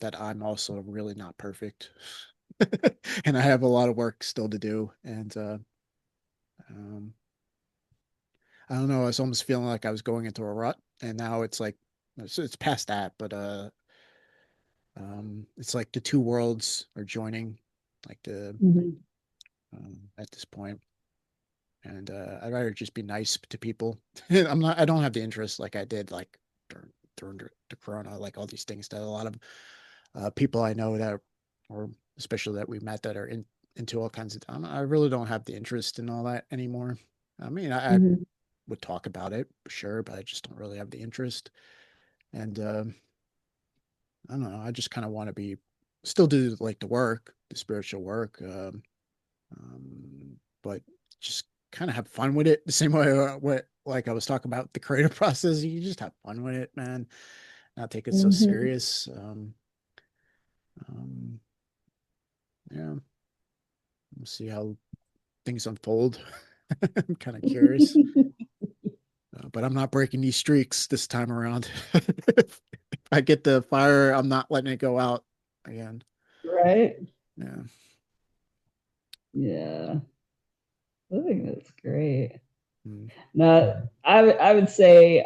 that I'm also really not perfect and I have a lot of work still to do. And um, I don't know, I was almost feeling like I was going into a rut, and now it's like it's past that, but it's like the two worlds are joining, like the Hmm. at this point. And I'd rather just be nice to people. I don't have the interest like I did like during the corona, like all these things that a lot of people I know that, or especially that we met that are into all kinds of. I really don't have the interest in all that anymore. I mean, I Hmm. would talk about it, sure, but I just don't really have the interest. And I don't know. I just kind of want to be still do like the work, the spiritual work, but just kind of have fun with it. The same way what like I was talking about the creative process. You just have fun with it, man. Not take it so Hmm. serious. Um, yeah, we'll see how things unfold. I'm kind of curious, but I'm not breaking these streaks this time around. If I get the fire, I'm not letting it go out again. Right. Yeah. Yeah. I think that's great. Mm. No, I would say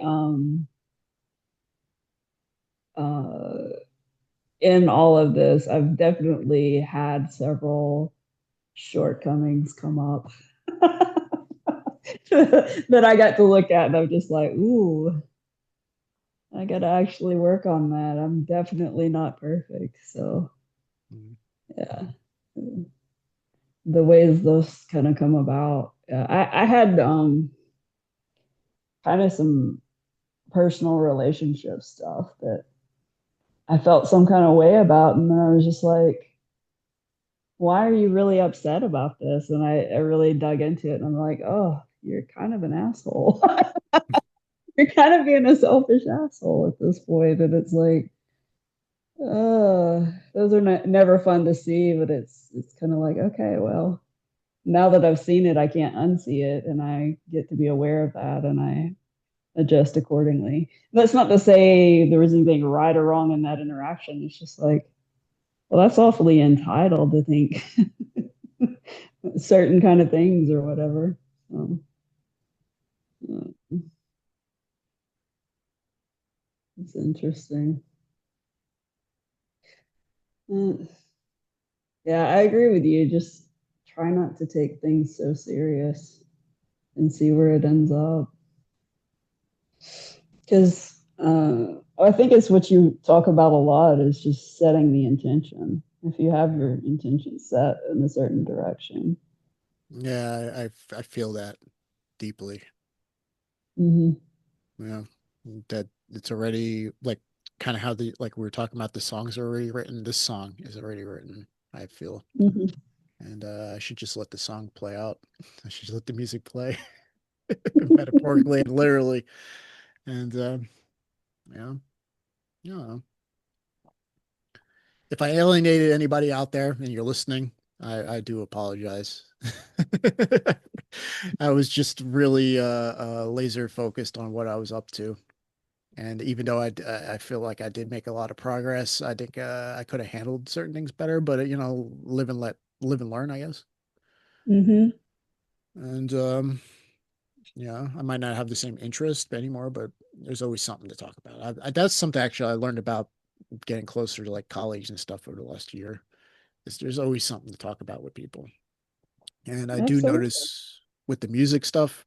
in all of this, I've definitely had several shortcomings come up that I got to look at, and I'm just like, ooh, I got to actually work on that. I'm definitely not perfect. So, Mm. yeah, the ways those kind of come about. I had kind of some personal relationship stuff that I felt some kind of way about. And then I was just like, why are you really upset about this? And I really dug into it and I'm like, oh, you're kind of an asshole. You're kind of being a selfish asshole at this point. And it's like, those are never fun to see, but it's kind of like, okay, well, now that I've seen it, I can't unsee it. And I get to be aware of that and I adjust accordingly. That's not to say there was anything right or wrong in that interaction. It's just like, well, that's awfully entitled to think certain kind of things or whatever. Uh, it's interesting. Uh, yeah, I agree with you. Just try not to take things so serious and see where it ends up. Because I think it's what you talk about a lot is just setting the intention. If you have your intention set in a certain direction. Yeah, I feel that deeply. Hmm. Yeah, that it's already like kind of how the like we were talking about the songs are already written. This song is already written, I feel. Hmm. And I should just let the song play out. I should let the music play metaphorically and literally. And yeah, yeah. If I alienated anybody out there and you're listening, I do apologize. I was just really laser focused on what I was up to. And even though I feel like I did make a lot of progress, I think I could have handled certain things better. But you know, live and learn, I guess. Hmm. And yeah, I might not have the same interest anymore, but there's always something to talk about. That's something actually I learned about getting closer to like colleagues and stuff over the last year. Is there's always something to talk about with people, and I do Absolutely. notice with the music stuff,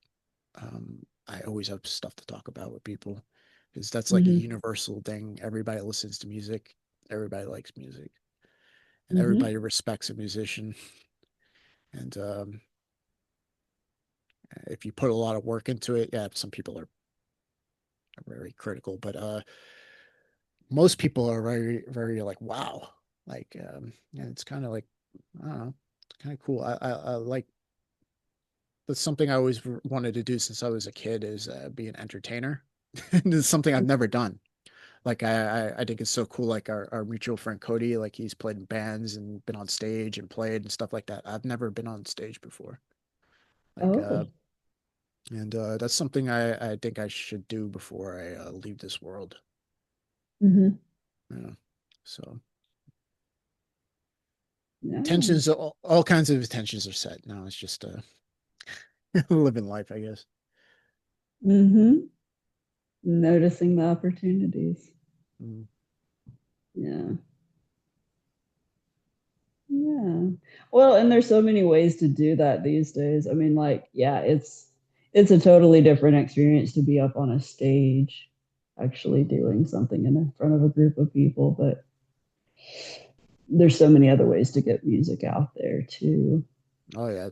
I always have stuff to talk about with people because that's like a Hmm. universal thing. Everybody listens to music, everybody likes music, and Hmm. everybody respects a musician. And if you put a lot of work into it, yeah, some people are very critical, but most people are very, very like, wow, like, yeah, it's kind of like, I don't know, it's kind of cool. I like that's something I always wanted to do since I was a kid is be an entertainer. This is something I've never done. Like I think it's so cool. Like our mutual friend Cody, like he's played in bands and been on stage and played and stuff like that. I've never been on stage before. Like Oh. and that's something I think I should do before I leave this world. Hmm. Yeah. So Yeah. Tensions, all kinds of tensions are set. Now it's just living life, I guess. Mm-hmm. Noticing the opportunities. Mm. Yeah. Yeah. Well, and there's so many ways to do that these days. I mean, like, yeah, it's a totally different experience to be up on a stage actually doing something in front of a group of people, but there's so many other ways to get music out there too. Oh yeah,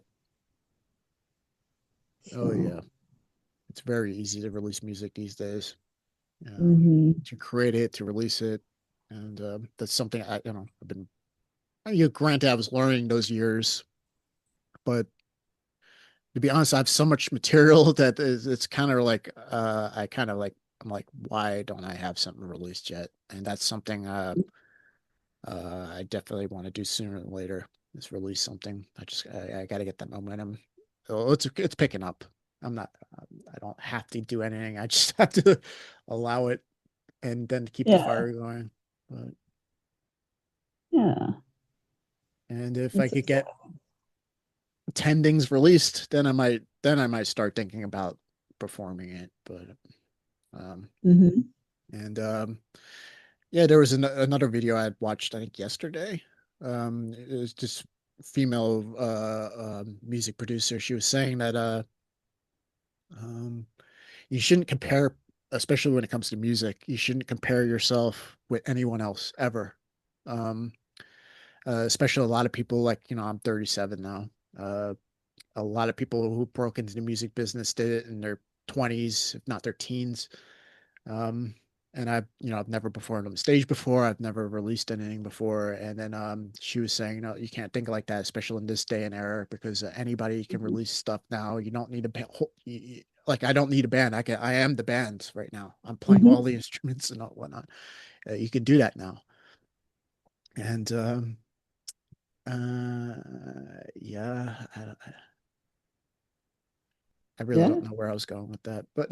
oh So, yeah. It's very easy to release music these days. hmm To create it, to release it, and that's something I've been. Granted, I was learning those years, but to be honest, I have so much material that it's kind of like I kind of like I'm like, why don't I have something released yet? And that's something I definitely want to do sooner than later. Is release something. I got to get that momentum. Oh, it's picking up. I'm not. I don't have to do anything. I just have to allow it and then keep the yeah, fire going. But yeah, and if I it's could get exciting. 10 things released, then I might start thinking about performing it. But um Hmm and yeah, there was another video I had watched, I think yesterday. It was just female music producer. She was saying that um you shouldn't compare, especially when it comes to music, you shouldn't compare yourself with anyone else ever. Um Especially a lot of people, like, I'm 37 now. A lot of people who broke into the music business did it in their 20s, if not their teens. Um, and I've never performed on the stage before. I've never released anything before. And then she was saying, no, you can't think like that, especially in this day and era, because anybody can Hmm release stuff now. You don't need a band. Like, I don't need a band. I am the band right now. I'm playing all hmm the instruments and whatnot. You can do that now. And yeah, I really Yeah. don't know where I was going with that, but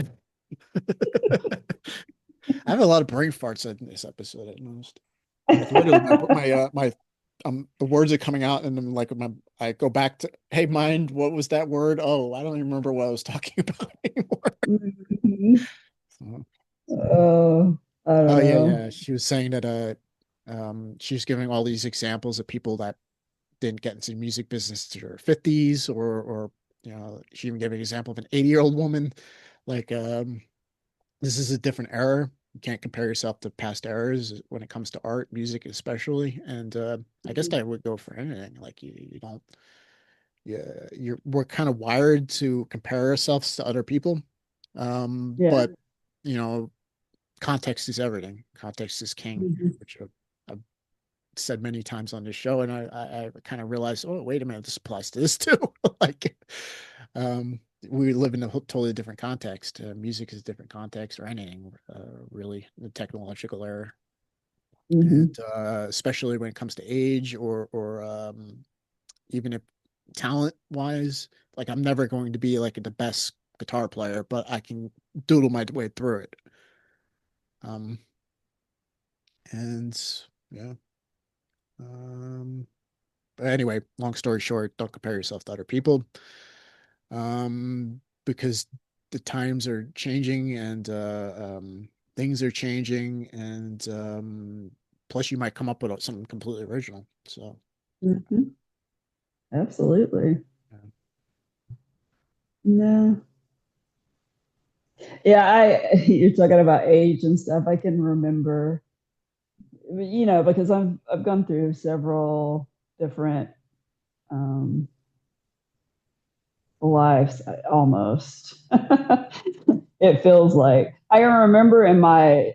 I have a lot of brain farts in this episode. I noticed. Like, literally, the words are coming out, and then like I go back to, hey, mind, what was that word? Oh, I don't even remember what I was talking about anymore. hmm So, Oh, I don't oh yeah, know. yeah. She was saying that she was giving all these examples of people that didn't get into the music business to their 50s, or she even gave an example of an 80-year-old woman. Like, this is a different era. You can't compare yourself to past eras when it comes to art, music, especially. And I guess Mhm. that would go for anything. Like, you don't, yeah, we're kind of wired to compare ourselves to other people. Yeah. But you know, context is everything. Context is king, hmm which I've said many times on this show, and I kind of realized, oh, wait a minute, this applies to this too. Like, um, we live in a totally different context. Music is a different context, or anything, really, the technological era, and hmm especially when it comes to age, or even if talent wise, like, I'm never going to be like the best guitar player, but I can doodle my way through it. Um, and yeah. But anyway, long story short, don't compare yourself to other people, because the times are changing, and things are changing, and plus you might come up with something completely original. So, hmm Absolutely. yeah. No. Yeah, you're talking about age and stuff. I can remember, because I've gone through several different um lives almost. It feels like I remember in my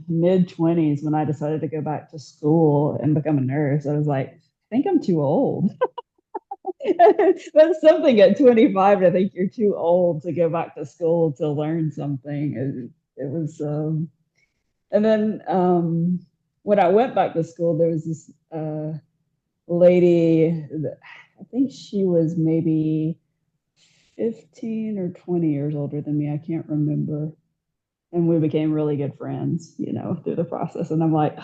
mid 20s when I decided to go back to school and become a nurse. I was like, I think I'm too old. That's something at 25 to think you're too old to go back to school to learn something. It was, and then when I went back to school, there was this lady that I think she was maybe 15 or 20 years older than me. I can't remember. And we became really good friends, through the process. And I'm like,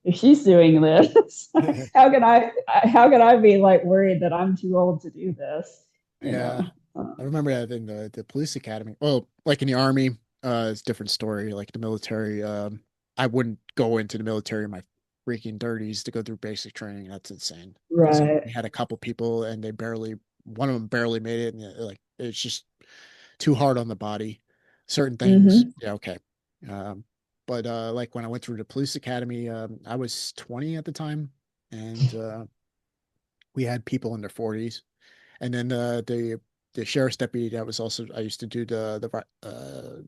if she's doing this, how can I be like worried that I'm too old to do this? You Yeah. know. I remember that in the police academy. Well, like in the army, it's a different story. Like the military, I wouldn't go into the military in my freaking 30s to go through basic training. That's insane. Because we Right. had a couple people and one of them barely made it. And like, it's just too hard on the body. Certain things, Hmm. yeah, okay. Um, but like when I went through the police academy, I was 20 at the time, and we had people in their 40s. And then the sheriff's deputy that was also I used to do the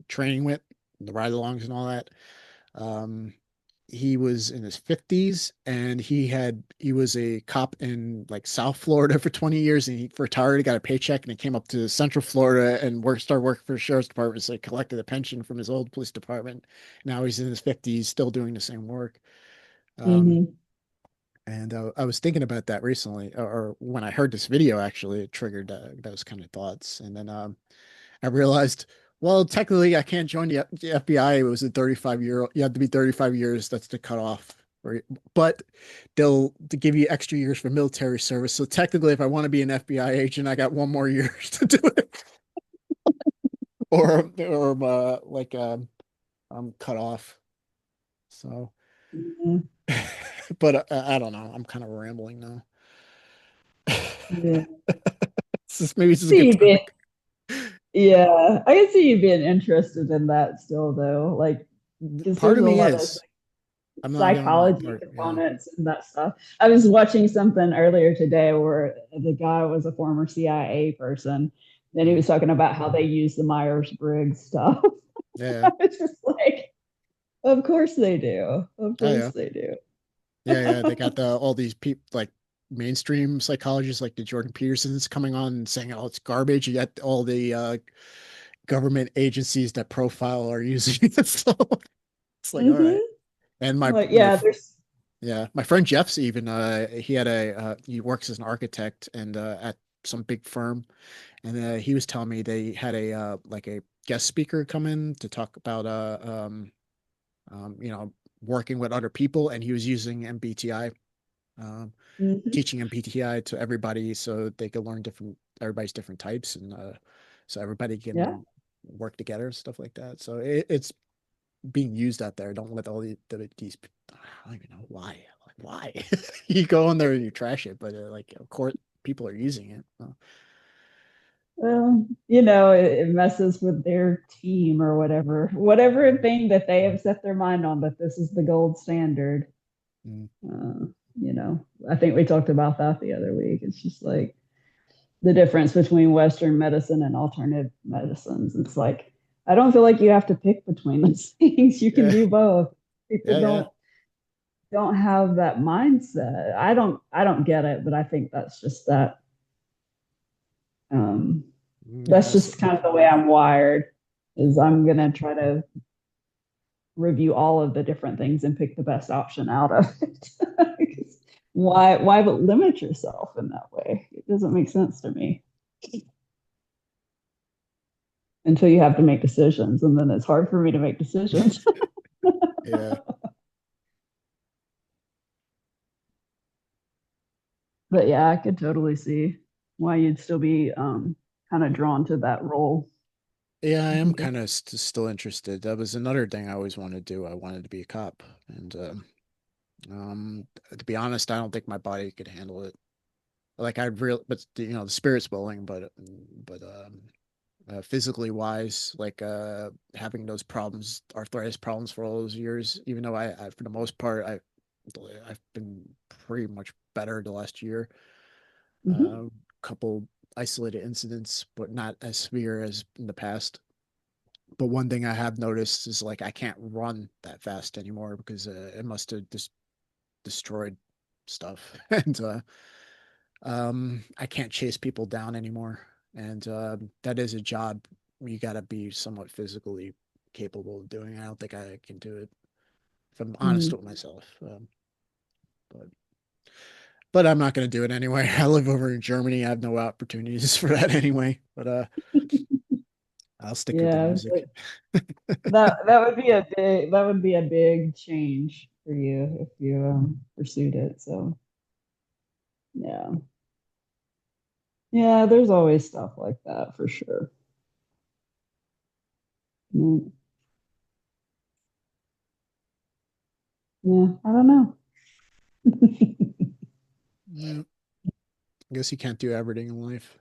training with, the ride-alongs and all that. Um, he was in his 50s and he was a cop in like South Florida for 20 years, and he retired, he got a paycheck, and he came up to Central Florida and started working for the sheriff's department. So he collected a pension from his old police department. Now he's in his 50s, still doing the same work. Um, Hmm. and I was thinking about that recently, or when I heard this video, actually, it triggered those kind of thoughts. And then I realized, well, technically, I can't join the FBI. It was a 35-year. You have to be 35 years. That's the cutoff. Right? But they'll to give you extra years for military service. So technically, if I want to be an FBI agent, I got one more year to do it, or I'm cut off. So, Hmm. but I don't know. I'm kind of rambling now. Yeah. Maybe this is a good See you time being, to. yeah, I can see you being interested in that still though. Like, because Part there's of a me lot of is. I'm not gonna lie. psychology components and that stuff. I was watching something earlier today where the guy was a former CIA person. Then he Mhm. was talking about how they use the Myers-Briggs stuff. Yeah. It's just like, of course they do. Of Oh yeah. course they do. Yeah, yeah. They got all these people like mainstream psychologists like the Jordan Petersons coming on and saying, "Oh, it's garbage." You got all the government agencies that profile are using it. So it's like, all right. Hmm. And Like, yeah, there's. yeah, my friend Jeff's even he works as an architect and at some big firm, and he was telling me they had a like a guest speaker come in to talk about you know, working with other people, and he was using MBTI, um, Mhm. teaching MBTI to everybody so they could learn everybody's different types, and so everybody Yeah. can work together and stuff like that. So it's being used out there. Don't let all these. I don't even know why. Like why you go in there and you trash it, but like of course people are using it. Well, it messes with their team or whatever thing that they have set their mind on that this is the gold standard. Mm, Uh, I think we talked about that the other week. It's just like the difference between Western medicine and alternative medicines. It's like, I don't feel like you have to pick between those things. You can yeah, do both. People yeah, yeah. don't have that mindset. I don't get it, but I think um, that's Yeah, just kind of the way I'm wired. Is I'm gonna try to review all of the different things and pick the best option out of it. Why limit yourself in that way? It doesn't make sense to me until you have to make decisions, and then it's hard for me to make decisions. yeah, But yeah, I could totally see why you'd still be kind of drawn to that role. yeah. I I am think kind of still interested. That was another thing I always wanted to do. I wanted to be a cop, and to be honest, I don't think my body could handle it. Like I'd real, but you know, the spirit's willing, but physically wise, like having those problems, arthritis problems for all those years, even though I for the most part, I've been pretty much better the last year. mm-hmm. Couple isolated incidents, but not as severe as in the past. But one thing I have noticed is like I can't run that fast anymore because it must have just destroyed stuff, and I can't chase people down anymore, and that is a job you got to be somewhat physically capable of doing. I don't think I can do it if I'm honest Mm-hmm. with myself. But but I'm not going to do it anyway. I live over in Germany. I have no opportunities for that anyway. But I'll stick with the Yeah, music. that would be a big change. for you if you pursued it. So yeah, yeah, there's always stuff like that for sure. Mm, yeah, I don't know. Yeah, I guess you can't do everything in life.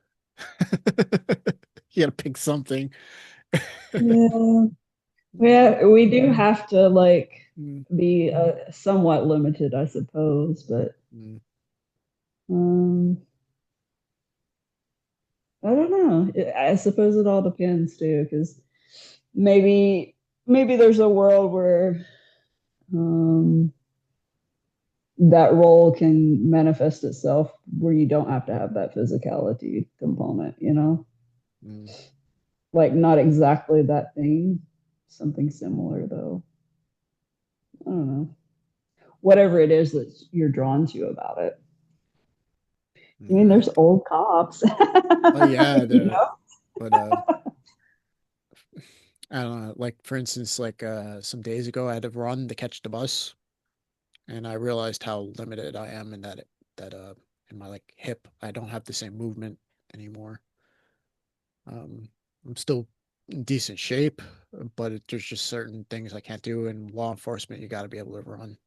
You gotta pick something. Yeah, yeah, we do have to like Mm, be somewhat limited, I suppose, but mm, um, I don't know. I suppose it all depends too, because maybe maybe there's a world where um, that role can manifest itself where you don't have to have that physicality component, you know? mm, Like not exactly that thing, something similar though. I don't know. Whatever it is that you're drawn to about it. I mm. mean, there's old cops, Oh yeah, you know? but I don't know, like for instance, like some days ago I had to run to catch the bus and I realized how limited I am in that in my like hip. I don't have the same movement anymore. Um, I'm still in decent shape, but there's just certain things I can't do. In law enforcement, you got to be able to run.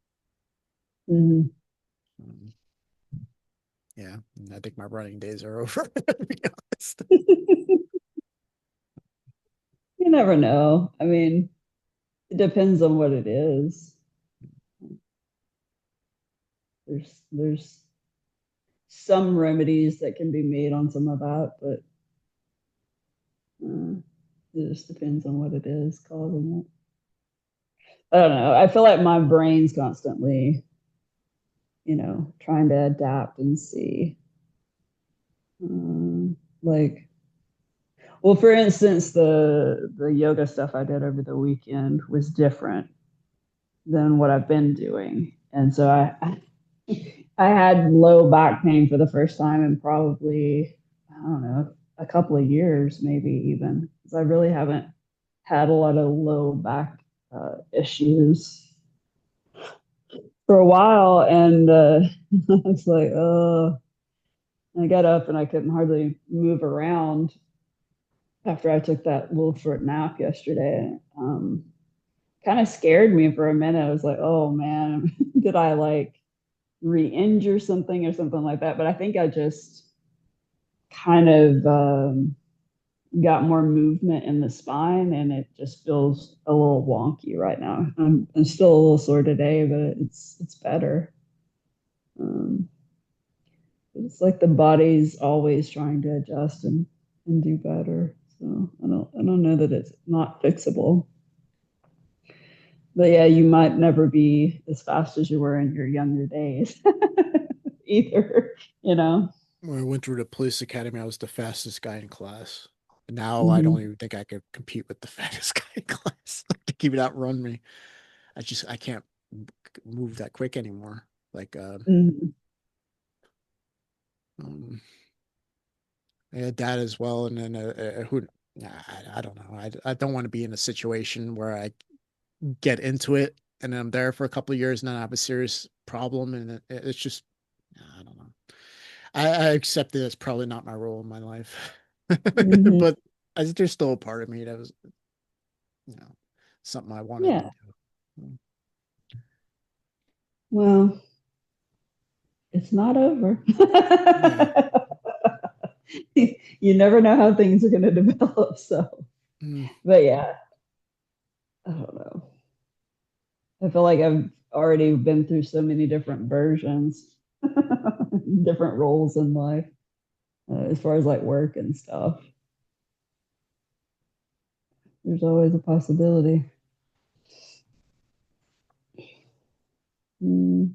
Mhm. Um, yeah, and I think my running days are over, to be honest. You never know. I mean, it depends on what it is. There's some remedies that can be made on some of that, but uh, it just depends on what it is causing it. I don't know. I feel like my brain's constantly, trying to adapt and see. Like, well, for instance, the yoga stuff I did over the weekend was different than what I've been doing, and so I had low back pain for the first time in probably, I don't know, a couple of years, maybe even, because I really haven't had a lot of low back issues for a while. And I was like, oh, I got up and I couldn't hardly move around after I took that little short nap yesterday. Kind of scared me for a minute. I was like, oh man, did I like re-injure something or something like that? But I think I just kind of got more movement in the spine and it just feels a little wonky right now. I'm still a little sore today, but it's better. Um, it's like the body's always trying to adjust and do better. So I don't know that it's not fixable. But yeah, you might never be as fast as you were in your younger days either, you know. When I went through the police academy, I was the fastest guy in class. Now I don't Mm-hmm. even think I could compete with the fattest guy in class. I think he would outrun me. I can't move that quick anymore. Like Mm-hmm. um, yeah, that as well. And then who? I don't know. I don't want to be in a situation where I get into it and then I'm there for a couple of years and then I have a serious problem and it's just I don't know. I accept that it's probably not my role in my life, Mm-hmm. but there's still a part of me that was you know something I wanted to Yeah. do. Well, it's not over. Yeah. You never know how things are going to develop. So, Mm, but yeah, I don't know. I feel like I've already been through so many different versions, different roles in life, as far as like work and stuff. There's always a possibility. Mm.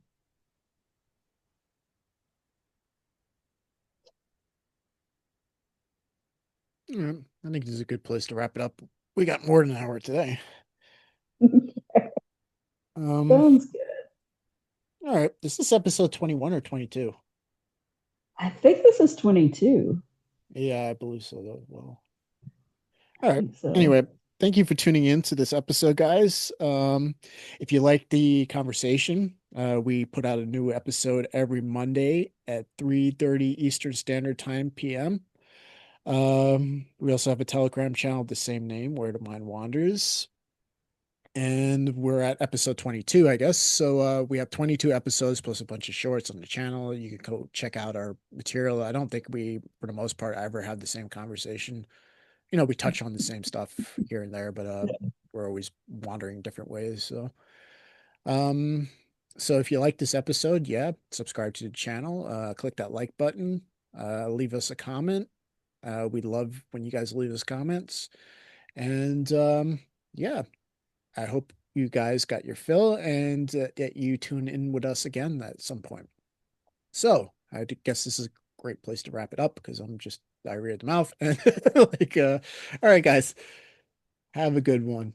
yeah, I think this is a good place to wrap it up. We got more than an hour today. Um, Sounds good. all right. Is this episode 21 or 22? I think this is 22. Yeah, I believe so though. Well, I all right. think so. Anyway, thank you for tuning in to this episode, guys. If you like the conversation, we put out a new episode every Monday at 3:30 Eastern Standard Time PM. We also have a Telegram channel of the same name, Where the Mind Wanders. And we're at episode 22, I guess. So we have 22 episodes plus a bunch of shorts on the channel. You can go check out our material. I don't think we, for the most part, ever have the same conversation. We touch on the same stuff here and there, but we're always wandering different ways. Um, so if you like this episode, yeah, subscribe to the channel, click that like button, leave us a comment. We love when you guys leave us comments. And yeah, I hope you guys got your fill and that you tune in with us again at some point. So I guess this is a great place to wrap it up because I'm just diarrhea at the mouth. And all right, guys, have a good one.